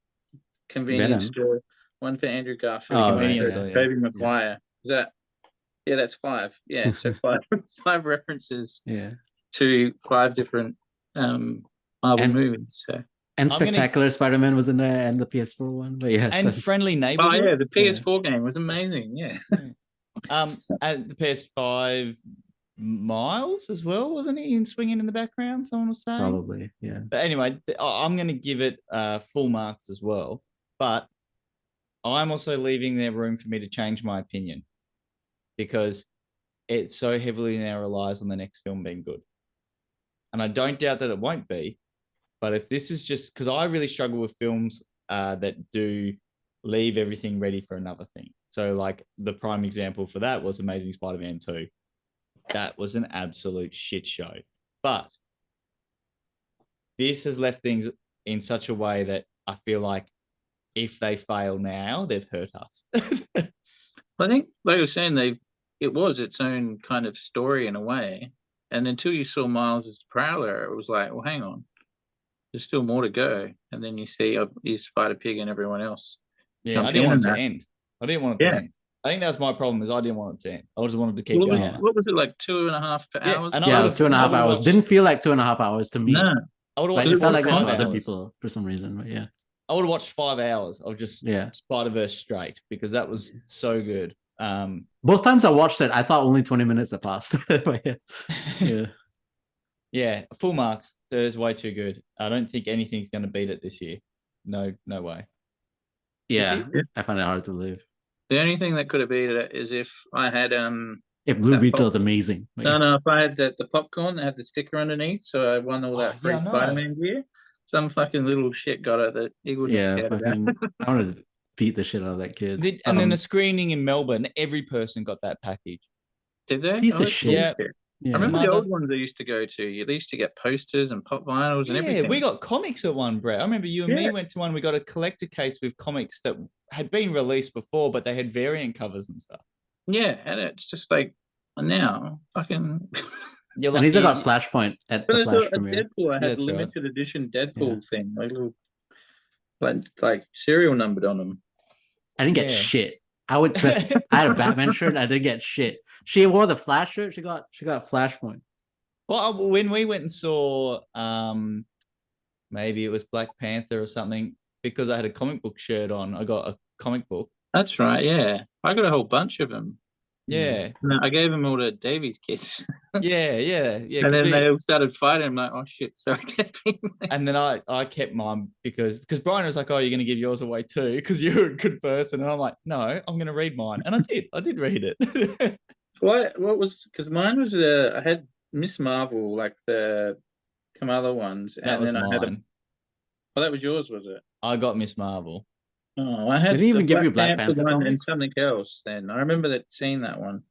convenience Venom. store, one for Andrew Garfield, Oh, one convenience for store, yeah. Tobey Maguire. Is that? Yeah, that's 5. Yeah, so 5 references Yeah. to 5 different Marvel And- movies. So. And I'm gonna- Spectacular Spider-Man was in there, and the PS4 one. But yes, And Friendly Oh Neighborhood. yeah, the PS4 game was amazing. Yeah. At the PS5, Miles as well, wasn't he? In swinging in the background, someone was saying. probably, yeah. But anyway, I'm going to give it full marks as well. But I'm also leaving there room for me to change my opinion because it so heavily now relies on the next film being good. And I don't doubt that it won't be. But if this is just because I really struggle with films that do leave everything ready for another thing. So, like, the prime example for that was Amazing Spider-Man 2. That was an absolute shit show. But this has left things in such a way that I feel like if they fail now, they've hurt us. I think, like I was saying, it was its own kind of story in a way. And until you saw Miles as the Prowler, it was like, well, hang on, there's still more to go. And then you see Spider-Pig and everyone else. Yeah, I didn't want it to end. I didn't want it to end. I think that's my problem is I didn't want it to end. I just wanted to keep going. What was it, like 2.5 hours? And Yeah, it was 2.5 hours. Didn't feel like 2.5 hours to me. No. I would have But watched it felt like that to 5 other hours. people for some reason. But yeah. I would have watched 5 hours of just Spider-Verse straight because that was so good. Both times I watched it, I thought only 20 minutes had passed. But yeah. Yeah, full marks. So it's way too good. I don't think anything's going to beat it this year. No way. Yeah, I find it hard to believe. The only thing that could have beat it is if I had If Blue Beetle is amazing. No, if I had the popcorn that had the sticker underneath, so I won all that free Spider-Man gear. Some fucking little shit got it that he wouldn't have cared about. I wanted to beat the shit out of that kid. And then a screening in Melbourne, every person got that package. Did they? Piece of shit. Yeah. I remember the old ones I used to go to. They used to get posters and pop vinyls and everything. Yeah, we got comics at one, Brett. I remember you and me went to one. We got a collector case with comics that had been released before, but they had variant covers and stuff. Yeah, and it's just like now, fucking. And he's got Flashpoint at the Flash premiere. Deadpool. I had limited edition Deadpool thing, like little, like serial numbered on them. I didn't get shit. I had a Batman shirt. I didn't get shit. She wore the Flash shirt. She got Flashpoint. Well, when we went and saw, maybe it was Black Panther or something, because I had a comic book shirt on. I got a comic book. That's right. Yeah, I got a whole bunch of them. Yeah, no, I gave them all to Davies' kids. yeah. And then they all started fighting. I'm like, oh shit, sorry. And then I kept mine because Brian was like, oh, you're going to give yours away too because you're a good person. And I'm like, no, I'm going to read mine. And I did read it. What was, because mine was, I had Miss Marvel, like the Kamala ones. That and was then mine. I had that was yours, was it? I got Miss Marvel. Oh, I had Didn't even give you Black Panther one and something else. Then I remember seeing that one,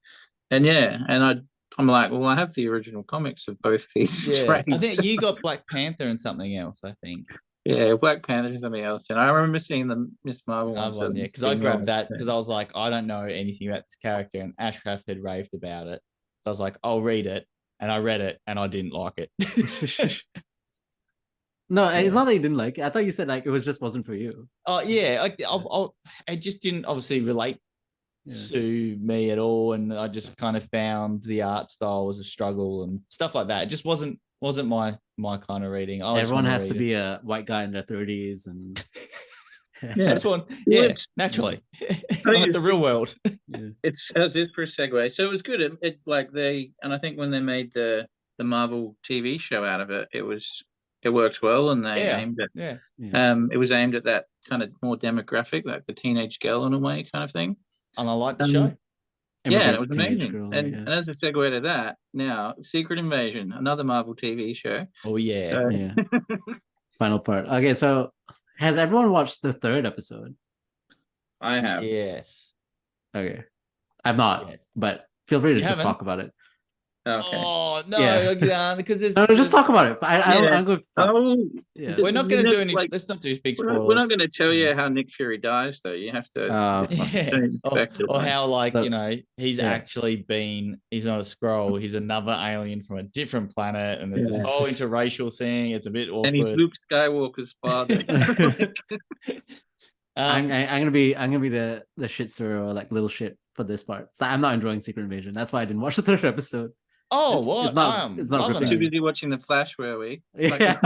and I'm like, well, I have the original comics of both these. Yeah, I think you got Black Panther and something else. I think. Yeah, Black Panther and something else, and I remember seeing the Miss Marvel one. Yeah, because I grabbed that because I was like, I don't know anything about this character, and Ashraf had raved about it, so I was like, I'll read it, and I read it, and I didn't like it. No, it's not that you didn't like it. I thought you said like it wasn't for you. Oh yeah, it just didn't obviously relate to me at all, and I just kind of found the art style was a struggle and stuff like that. It just wasn't my kind of reading. Everyone has to be a white guy in their 30s and naturally, like the real world. It's as is for a segue. So it was good. It like and I think when they made the Marvel TV show out of it, it worked well, and they aimed at it was aimed at that kind of more demographic, like the teenage girl in a way kind of thing. And I liked the show. Yeah, it was amazing. Girl, and as a segue to that, now Secret Invasion, another Marvel TV show. Oh yeah. Final part. Okay, so has everyone watched the 3rd episode? I have. Yes. Okay. I've not, but feel free to just talk about it. Okay. Oh no, because there's just talk about it. I'm good. We're not going to do any. Let's not do big spoilers. We're not going to tell you how Nick Fury dies, though. You have to. Or how, like, he's actually he's not a Skrull. He's another alien from a different planet, and there's this whole interracial thing. It's a bit awkward. And he's Luke Skywalker's father. I'm gonna be the shit stir or like little shit for this part. So I'm not enjoying Secret Invasion. That's why I didn't watch the third episode. Oh, It's what? not I'm it's not loving gripping Too it. me. busy watching The Flash, were we? Yeah.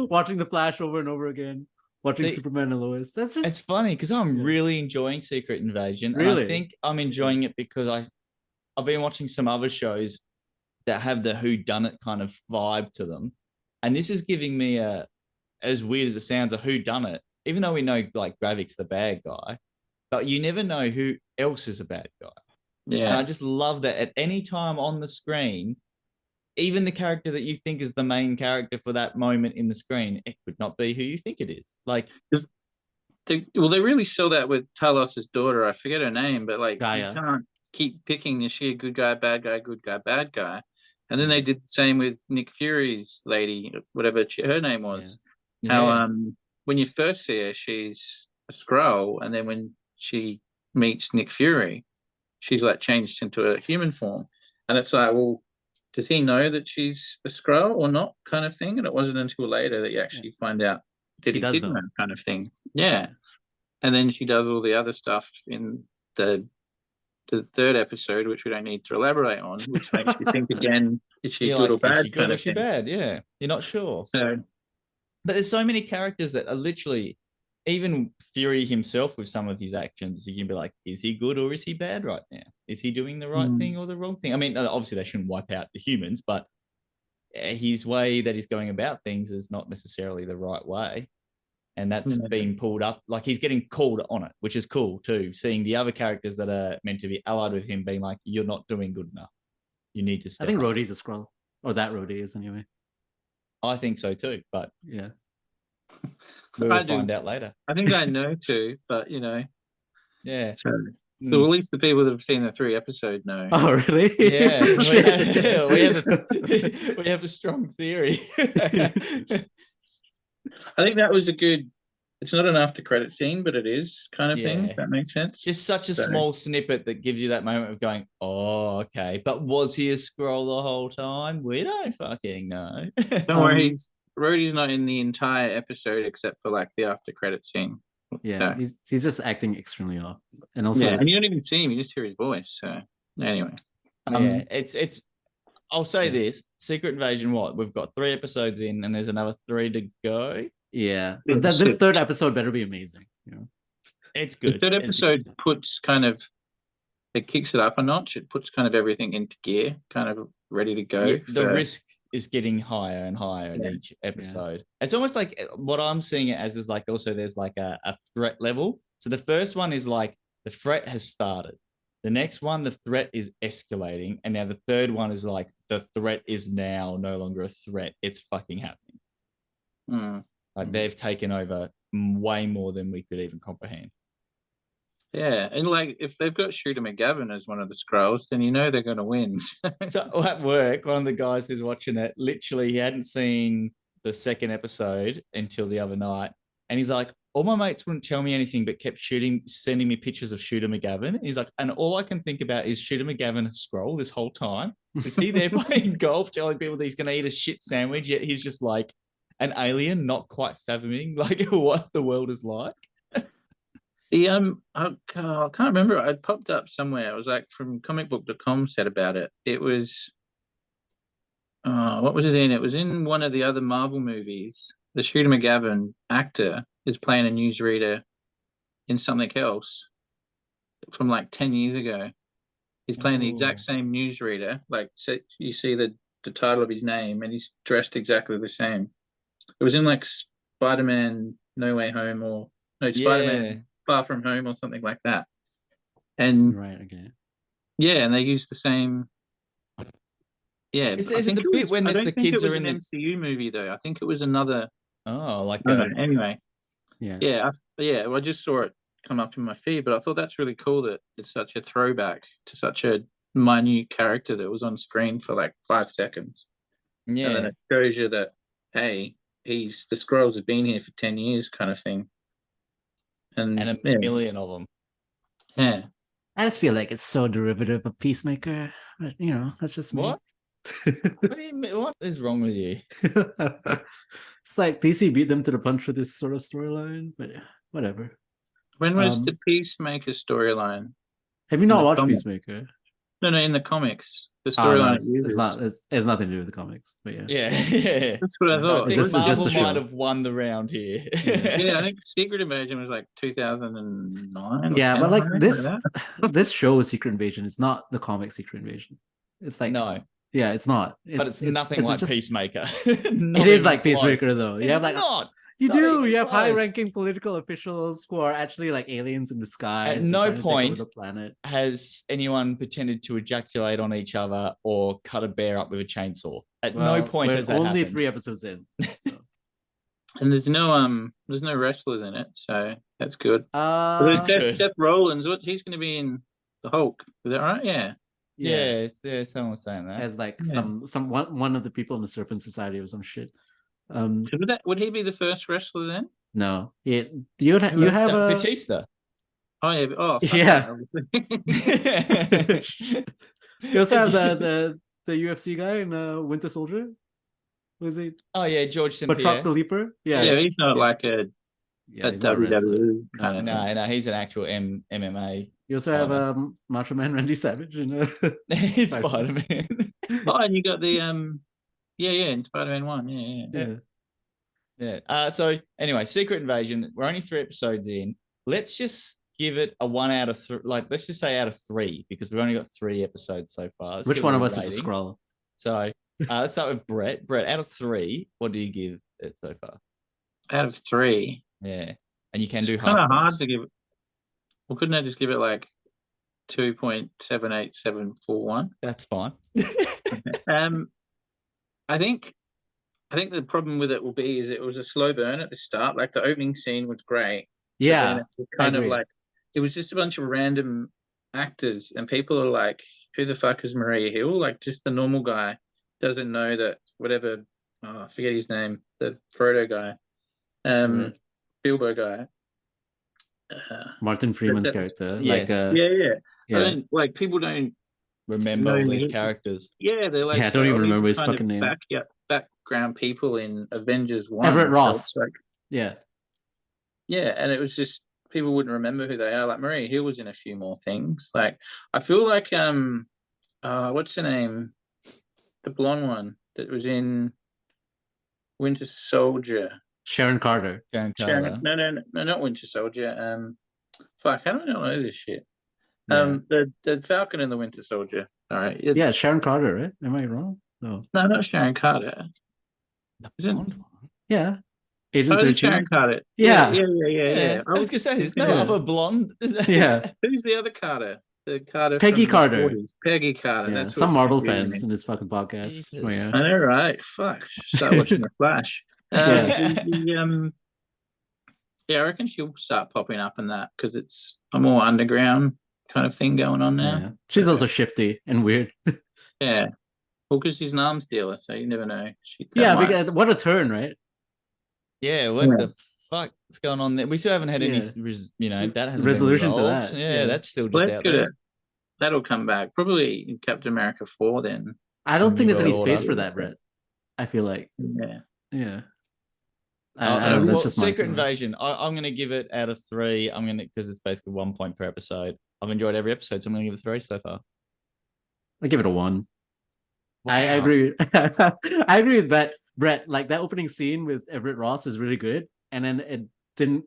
Watching the Flash over and over again. Watching See, Superman and Lois. That's just It's funny because I'm Yeah. really enjoying Secret Invasion, and I Really? think I'm enjoying it because I've been watching some other shows that have the who done it kind of vibe to them, and this is giving me a, as weird as it sounds, a who done it. Even though we know like Gravik's the bad guy, but you never know who else is a bad guy. And I Yeah. just love that at any time on the screen, even the character that you think is the main character for that moment in the screen, it could not be who you think it is. Like, They really sell that with Talos's daughter. I forget her name, but like Gaia. you can't keep picking, is she a good guy, bad guy, good guy, bad guy? And then they did the same with Nick Fury's lady, whatever her name was. How yeah, when you first see her, she's a Skrull, and then when she meets Nick Fury, she's like changed into a human form. And it's like, well, does he know that she's a Skrull or not, kind of thing? And it wasn't until later that you actually find out that He he does did know. know, kind of thing. Yeah. And then she does all the other stuff in the third episode, which we don't need to elaborate on, which makes you think again, is she you're good like, or bad, is she good kind or of is she thing. bad? Yeah, you're not sure. So But there's so many characters that are literally, even Fury himself with some of his actions, you can be like, is he good or is he bad right now? Is he doing the right thing or the wrong thing? I mean, obviously they shouldn't wipe out the humans, but his way that he's going about things is not necessarily the right way. And that's been pulled up. Like he's getting called on it, which is cool too. Seeing the other characters that are meant to be allied with him being like, you're not doing good enough. You need to step I think up. Rhodey's a Skrull. Or that Rhodey is anyway. I think so too, but Yeah. we'll find out later. I think I know too, but Yeah. so well, at least the people that have seen the 3 episode know. Oh really? Yeah. we have a strong theory. I think that was a good. It's not an after credit scene, but it is kind of thing. Yeah. If that makes sense. Just such a small snippet that gives you that moment of going, oh, okay. But was he a Skrull the whole time? We don't fucking know. Don't worry, Rhodey's not in the entire episode except for like the after credit scene. Yeah, So, he's just acting extremely off. And also yeah, and you don't even see him, you just hear his voice. So anyway. Yeah, it's I'll say this, Secret Invasion, what? We've got 3 episodes in and there's another 3 to go. Yeah. But this third episode better be amazing. It's good. The third episode puts kind of, it kicks it up a notch. It puts kind of everything into gear, kind of ready to go. Yeah, the risk is getting higher and higher in each episode. It's almost like what I'm seeing it as is like also there's like a threat level. So the first one is like the threat has started. The next one, the threat is escalating. And now the third one is like the threat is now no longer a threat. It's fucking happening. Like they've taken over way more than we could even comprehend. Yeah, and like if they've got Shooter McGavin as one of the Skrulls, then you know they're going to win. So at work, one of the guys who's watching it, literally, he hadn't seen the second episode until the other night, and he's like, "All my mates wouldn't tell me anything, but kept sending me pictures of Shooter McGavin." And he's like, "And all I can think about is Shooter McGavin a Skrull this whole time. Is he there playing golf, telling people that he's going to eat a shit sandwich, yet he's just like an alien, not quite fathoming like what the world is like." I can't remember. It popped up somewhere. It was like from comicbook.com said about it. It was what was it in? It was in one of the other Marvel movies. The Shooter McGavin actor is playing a newsreader in something else from like 10 years ago. He's playing the exact same newsreader. Like, so you see the title of his name, and he's dressed exactly the same. It was in like Spider-Man No Way Home, or no, Spider-Man Far From Home, or something like that. And right, okay. Yeah, and they used the same. Yeah, Is it the bit when it's the kids are in the MCU movie though? I think it was another. Oh, like anyway. Yeah. Well, I just saw it come up in my feed, but I thought that's really cool that it's such a throwback to such a minute character that was on screen for like 5 seconds. Yeah, and then it shows you that hey, the Skrulls have been here for 10 years, kind of thing. And a million of them. Yeah. I just feel like it's so derivative of Peacemaker, but that's just me. What? What do you mean? What is wrong with you? It's like DC beat them to the punch for this sort of storyline, but whatever. When was Um, the Peacemaker storyline? Have you in not the watched comics. Peacemaker? No, in the comics, the Oh no, storyline it it's uses. not. It's nothing to do with the comics. But yeah, Yeah. That's what I I thought. think just- it's just Marvel the show. might have won the round here. Yeah, I think Secret Invasion was like 2009. yeah, or but 10 like or something this, that. this show is Secret Invasion. It's not the comic Secret Invasion. It's like No, yeah, it's not. but it's nothing like just, Peacemaker. It is like Peacemaker though. You It's have like not. you not do. even You have close. high-ranking political officials who are actually like aliens in disguise. At They're no trying to take over point the planet. has anyone pretended to ejaculate on each other or cut a bear up with a chainsaw. At no Well, point we're has that only happened. 3 episodes in. So. And there's no wrestlers in it, so that's good. Uh, good. Seth Rollins, he's going to be in the Hulk? Is that right? Yeah. Yeah, someone was saying that. as like Yeah. one of the people in the Serpent Society or some shit. So would he be the first wrestler then? No, you have a Batista. Oh yeah. Oh fuck Yeah. obviously. you also have the UFC guy in Winter Soldier. Was he? Oh yeah, George St. But Pierre. the Leaper. Yeah, Yeah, he's not like a he's not a wrestler. WWE. No. No, he's an actual MMA. You also have Macho Man Randy Savage in He's Spider-Man. Oh, and you got the in Spider-Man 1. Yeah. Yeah. So anyway, Secret Invasion. We're only 3 episodes in. Let's just give it a 1 out of 3. Like, let's just say out of 3 because we've only got 3 episodes so far. Let's Which give one it of a us is a rating. scroll? So let's start with Brett. Brett, out of 3, what do you give it so far? Out of 3. Yeah, and you can do Kind half of hard points. to give. Well, couldn't I just give it like 2.78741? That's fine. I think the problem with it will be is it was a slow burn at the start. Like the opening scene was great. Yeah, It was kind I of agree. like it was just a bunch of random actors, and people are like, "Who the fuck is Maria Hill?" Like, just the normal guy doesn't know that whatever. Oh, I forget his name. The Frodo guy, Right. Bilbo guy. Martin Freeman's Yes. character. Yeah. Yeah. I don't like people don't. Remember all these No. characters. Yeah, they're like. Yeah, I don't even these remember are his kind of fucking name. Background people in Avengers 1. Everett So Ross. it's like, Yeah. yeah, and it was just people wouldn't remember who they are. Like Maria Hill was in a few more things. Like I feel like what's her name? The blonde one that was in Winter Soldier. Sharon Carter. Sharon Carter. No, not Winter Soldier. Fuck, I don't know this shit. Yeah. The Falcon and the Winter Soldier. All right. Yeah, Sharon Carter, right? Am I wrong? No. No, not Sharon Carter. The Isn't- blonde one. Yeah. Agent Oh, 13. Sharon Carter. Yeah. Yeah. I was gonna say there's no Yeah. other blonde. Yeah. Who's the other Carter? The Carter. Peggy from the Carter. 40s. Peggy Carter. Yeah. That's Some what Marvel confused fans me. in this fucking podcast. Jesus. Oh, yeah. I know, right? Fuck. Start watching The Flash. Yeah. I reckon she'll start popping up in that because it's a more underground kind of thing going on now. Yeah. She's also shifty and weird. Yeah. Well, because she's an arms dealer, so you never know. Yeah, because what a turn, right? Yeah, what Yeah. the fuck is going on there? We still haven't had any, Yeah. that hasn't Resolution been to resolved. that, Yeah, yeah. that's still just Well, that's out good. there. That'll come back probably in Captain America 4 then. I don't think there's any Well, space that- for that, Brett. I feel like. Yeah. Yeah. I don't know. That's just my Secret feeling. Invasion. I'm going to give it out of 3. I'm going to, because it's basically 1 point per episode. I've enjoyed every episode, so I'm going to give it 3 so far. I give it a 1. I Wow. agree. I agree with that, Brett. Like that opening scene with Everett Ross is really good, and then it didn't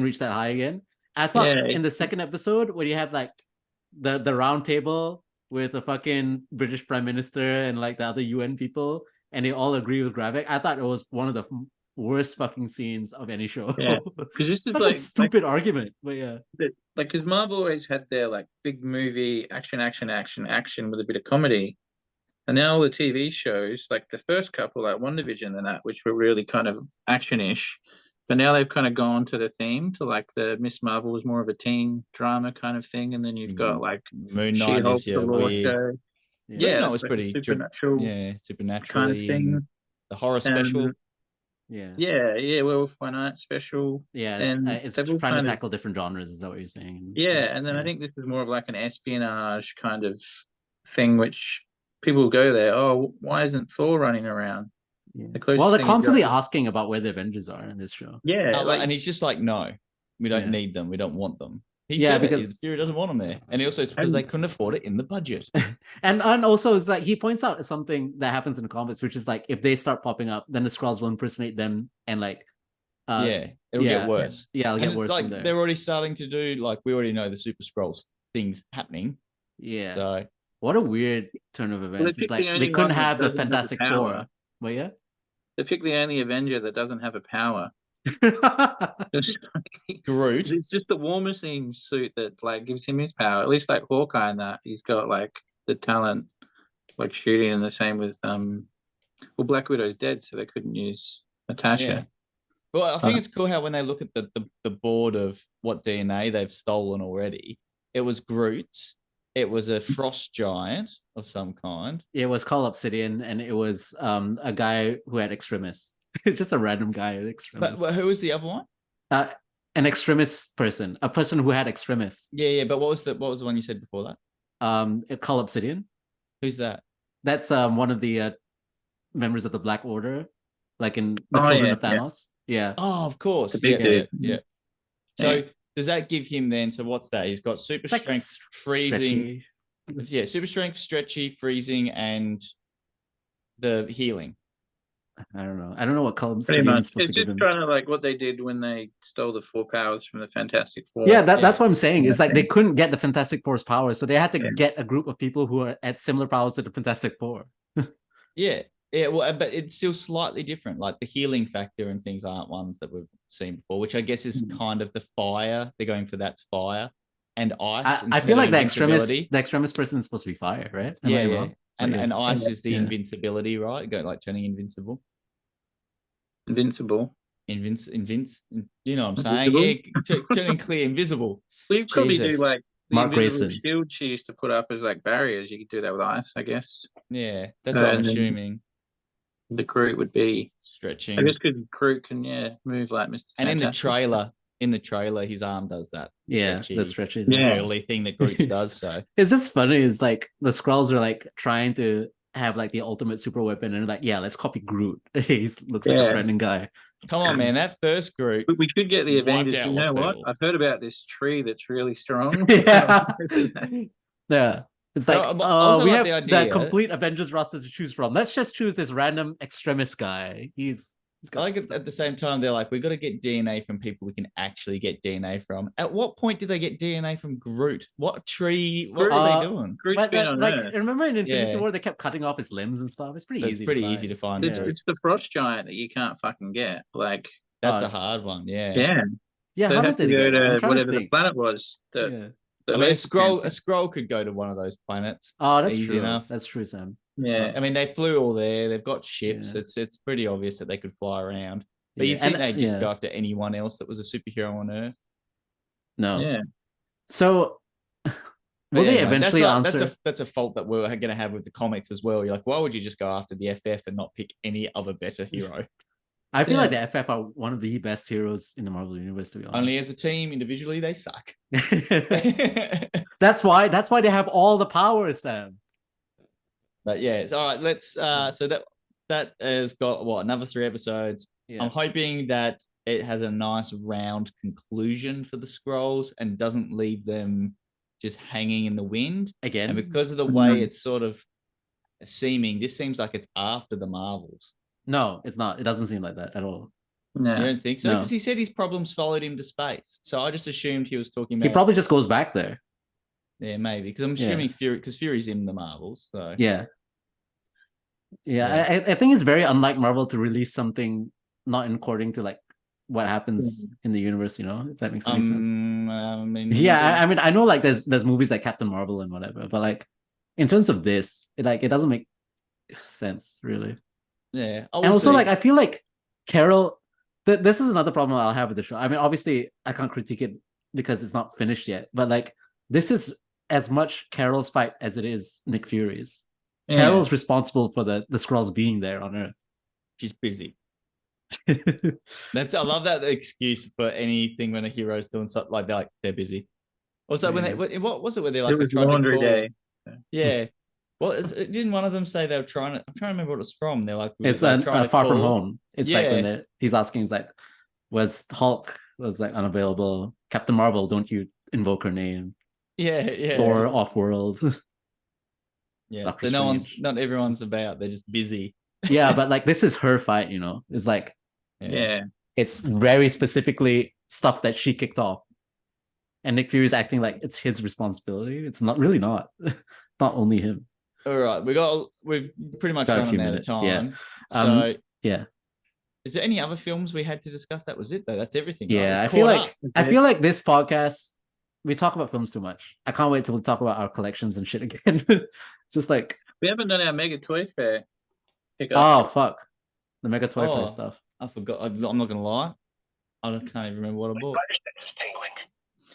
reach that high again. I thought Yeah. in the second episode where you have like the round table with the fucking British Prime Minister and like the other UN people, and they all agree with Gravik. I thought it was one of the worst fucking scenes of any show. Yeah. Because this is Such a stupid argument, but yeah. because Marvel always had their like big movie action with a bit of comedy, and now all the TV shows, like the first couple, like WandaVision and that, which were really kind of action-ish, but now they've kind of gone to the theme to like the Miss Marvel was more of a teen drama kind of thing, and then you've got like Moon Knight She-Hulk, is the Raw weird. show. Yeah. Yeah, Moon Knight that's was like a pretty supernatural supernaturally kind of thing. the horror special. Yeah. Yeah, Werewolf by Night special. Yeah. And It's they've all trying to kind of- tackle different genres, is that what you're saying? Yeah, and then I think this is more of like an espionage kind of thing, which people go there. Oh, why isn't Thor running around? Yeah. The closest Well, they're thing you constantly got- asking about where the Avengers are in this show. Yeah, And he's just like, no. We don't Yeah. need them. We don't want them. He Yeah, said it. because- Fury doesn't want them there, and he also because they couldn't afford it in the budget. And also is like he points out something that happens in the comics, which is like if they start popping up, then the Skrulls will impersonate them and like yeah, it'll yeah, get worse. Yeah, it'll And get it's worse like from there. they're already starting to do like we already know the Super Skrulls things happening. Yeah. So What a weird turn of events. It's picked like the they only couldn't one that have the doesn't have a Fantastic power. Four. But yeah. They picked the only Avenger that doesn't have a power. Groot. It's just the War Machine suit that like gives him his power. At least like Hawkeye and that he's got like the talent, like shooting, and the same with well, Black Widow's dead, so they couldn't use Natasha. Yeah. Well, I think it's cool how when they look at the board of what DNA they've stolen already, it was Groot's, it was a frost giant of some kind. It was called Obsidian, and it was a guy who had Extremis. It's just a random guy at Extremis. But who was the other one? An Extremis person, a person who had Extremis. Yeah. But what was the one you said before that? Called Obsidian. Who's that? That's one of the members of the Black Order, like in the Children of Thanos. Yeah. Oh, of course. The big Yeah. dude. So does that give him then? So what's that? He's got super It's strength, like freezing. stretchy. Yeah, super strength, stretchy, freezing, and the healing. I don't know what color Pretty Obsidian much. is supposed It's to give just him. trying to like what they did when they stole the 4 powers from the Fantastic Four. Yeah, that's what I'm saying. It's like Yeah. they couldn't get the Fantastic Four's power, so they had to Yeah. get a group of people who are at similar powers to the Fantastic Four. Yeah. Well, but it's still slightly different. Like the healing factor and things aren't ones that we've seen before, which I guess is kind of the fire. They're going for that's fire and ice. I feel like the invincibility. extremis person is supposed to be fire, right? Am Yeah, I yeah. wrong? And ice is the Yeah. invincibility, right? Go like turning invincible. Invincible. You know what I'm saying? Yeah, turning clear, invisible. Well, you probably do Jesus. like the Mark invisible Grayson. shield she used to put up as like barriers. You could do that with ice, I guess. Yeah, that's what I'm And then- assuming. The Groot would be, Stretching. I guess, because Groot can move like Mr. And in the Fantastic. trailer, his arm does that. Yeah, stretchy, the stretchy. Yeah. curly thing that Groot does. So It's just funny. It's like the Skrulls are like trying to have like the ultimate super weapon, and like, yeah, let's copy Groot. He looks like a Yeah. threatening guy. come on, man, that first Groot. But we could get the Wiped Avengers. out You lots know of what? people. I've heard about this tree that's really strong. Yeah. Yeah. It's like, No, but I also we like have the the idea- complete Avengers roster to choose from. Let's just choose this random extremist guy. He's I got like stuff. at the same time, they're like, we've got to get DNA from people we can actually get DNA from. At what point did they get DNA from Groot? What tree? What were they doing? Groot's But been on like, Earth. remember in Infinity Yeah. War, they kept cutting off his limbs and stuff. It's pretty So easy. it's pretty easy to find. It's, Yeah. it's the frost giant that you can't fucking get. Like, That's Oh. a hard one. Yeah. yeah, Yeah, they'd how have did to they go get that? I'm to trying whatever the think. planet was. That, Yeah. that I mean, a Loki scroll found. could go to one of those planets. Oh, that's Easy true. enough. That's true, Sam. Yeah, I mean, they flew all there. They've got ships. Yeah. It's pretty obvious that they could fly around. But you Yeah, think and- they'd just yeah. go after anyone else that was a superhero on Earth? No. yeah. So But will they anyway, eventually answer? That's a fault that we're going to have with the comics as well. You're like, why would you just go after the FF and not pick any other better hero? I feel Yeah. like the FF are one of the best heroes in the Marvel universe, to be honest. Only as a team, individually, they suck. That's why they have all the powers, Sam. But yeah, it's all right. Let's so that has got what, another 3 episodes. Yeah. I'm hoping that it has a nice round conclusion for the Skrulls and doesn't leave them just hanging in the wind. Again. And because of the way Mhm. it's sort of seeming, this seems like it's after the Marvels. No, it's not. It doesn't seem like that at all. No. You don't think so? No. Because he said his problems followed him to space. So I just assumed he was talking He about. probably just goes back there. Yeah, maybe. Because I'm Yeah. assuming Fury, because Fury's in the Marvels. So Yeah. Yeah, Yeah. I think it's very unlike Marvel to release something not according to like what happens in the universe, you know, if that makes any sense. I mean, Yeah, I mean, I know like there's movies like Captain Marvel and whatever, but like in terms of this, it doesn't make sense really. yeah. And also, like, I feel like Carol. This is another problem I'll have with the show. I mean, obviously, I can't critique it because it's not finished yet. But like, this is as much Carol's fight as it is Nick Fury's. Yeah. Carol's responsible for the Skrulls being there on Earth. she's busy. I love that excuse for anything when a hero's doing something like they're busy. Also, when Yeah. what was it where they like It was tried to laundry call- day. Yeah. Well, didn't one of them say they were trying to? I'm trying to remember what it's from. They're like, It's they're a trying to Far From call- Home. It's like when Yeah. he's asking, he's like, was Hulk was like unavailable. Captain Marvel, don't you invoke her name? Yeah. Or Off-World. Yeah. Doctor So Strange. not everyone's about. They're just busy. Yeah, but like this is her fight, It's like Yeah. it's very specifically stuff that she kicked off. And Nick Fury's acting like it's his responsibility. It's not really not. Not only him. All right, we've pretty much Got a done few an out of minutes, yeah. time. So Yeah. is there any other films we had to discuss? That was it though. That's everything. Yeah, right? I feel Caught like up. this podcast, we talk about films too much. I can't wait till we talk about our collections and shit again. Just like, We haven't done our Mega Toy Fair pickup. oh fuck, the Mega Toy Fair Oh. stuff. I forgot. I'm not gonna lie. I can't even remember what I bought.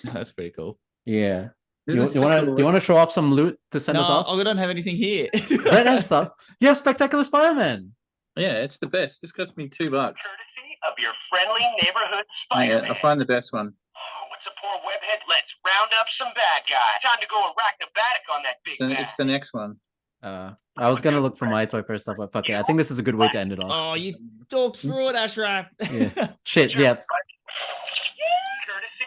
That's pretty cool. Yeah. Do Isn't you it want cool? to show off some loot to send us No, off? I don't have anything here. Red has stuff. You have Spectacular Spider-Man. Yeah, it's the best. This cost me $2. Courtesy of your friendly neighborhood Yeah, Spider-Man. I'll find the best one. Oh, what's a poor webhead? Let's round up some bad guys. Time to go and rack the batic on that big bad. It's the next one. I was gonna look for my Toy Fair stuff, but fuck it. I think this is a good way to end it off. Oh, you talked through it, Ashraf. Yeah. Shit, yeah. Courtesy.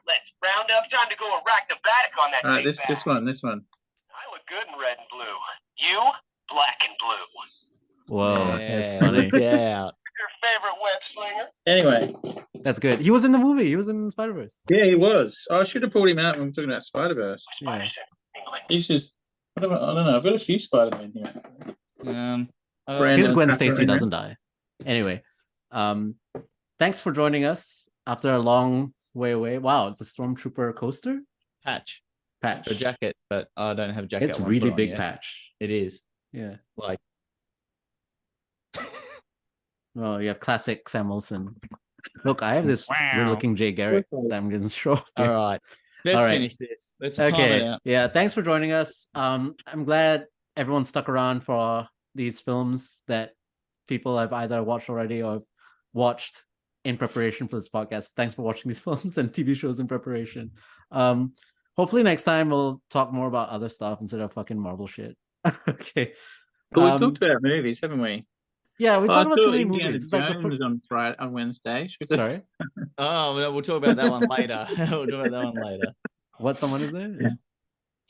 Let's round up. Time to go and rack the batic on that All right, big this one. I look good in red and blue. You, black and blue. Whoa, that's Yeah, funny. look out. Your favorite web slinger? Anyway, That's good. He was in the movie. He was in Spider-Verse. yeah, he was. I should have pulled him out when we're talking about Spider-Verse. Yeah. He's just, I don't know. I've got a few Spider-Man here. Um, Brandon. His Gwen Tucker Stacy in there. doesn't die. Anyway, thanks for joining us after a long way away. Wow, it's a Stormtrooper coaster patch patch. or jacket, but I don't have a jacket. It's I wanna really put on big yet. patch. It is Yeah. like Well, you have classic Sam Wilson. Look, I have this Wow. weird-looking Jay Garrick that I'm going to show. all right. Let's All right. finish this. Let's time it Okay. out. Yeah. Thanks for joining us. I'm glad everyone stuck around for these films that people have either watched already or watched in preparation for this podcast. Thanks for watching these films and TV shows in preparation. Hopefully next time we'll talk more about other stuff instead of fucking Marvel shit. Okay. But we've talked about movies, haven't we? Yeah, we I talked about saw too many Indiana movies. It's like Jones on Wednesday. Should we- Sorry, Oh, well, we'll talk about that one later. We'll talk about that one later. what someone is there? Yeah.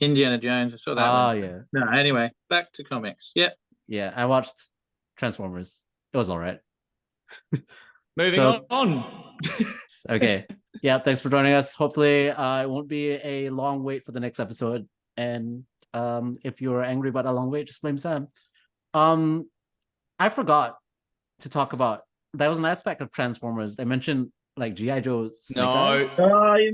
Indiana Jones. I saw that. Oh Wednesday. yeah, No, anyway, back to comics. Yeah. yeah. I watched Transformers. It was all right. Moving So- on. Okay. Yeah, thanks for joining us. Hopefully, it won't be a long wait for the next episode. And if you're angry about a long wait, just blame Sam. I forgot to talk about, there was an aspect of Transformers. They mentioned like G.I. Joe Snake No. Eyes. Oh, you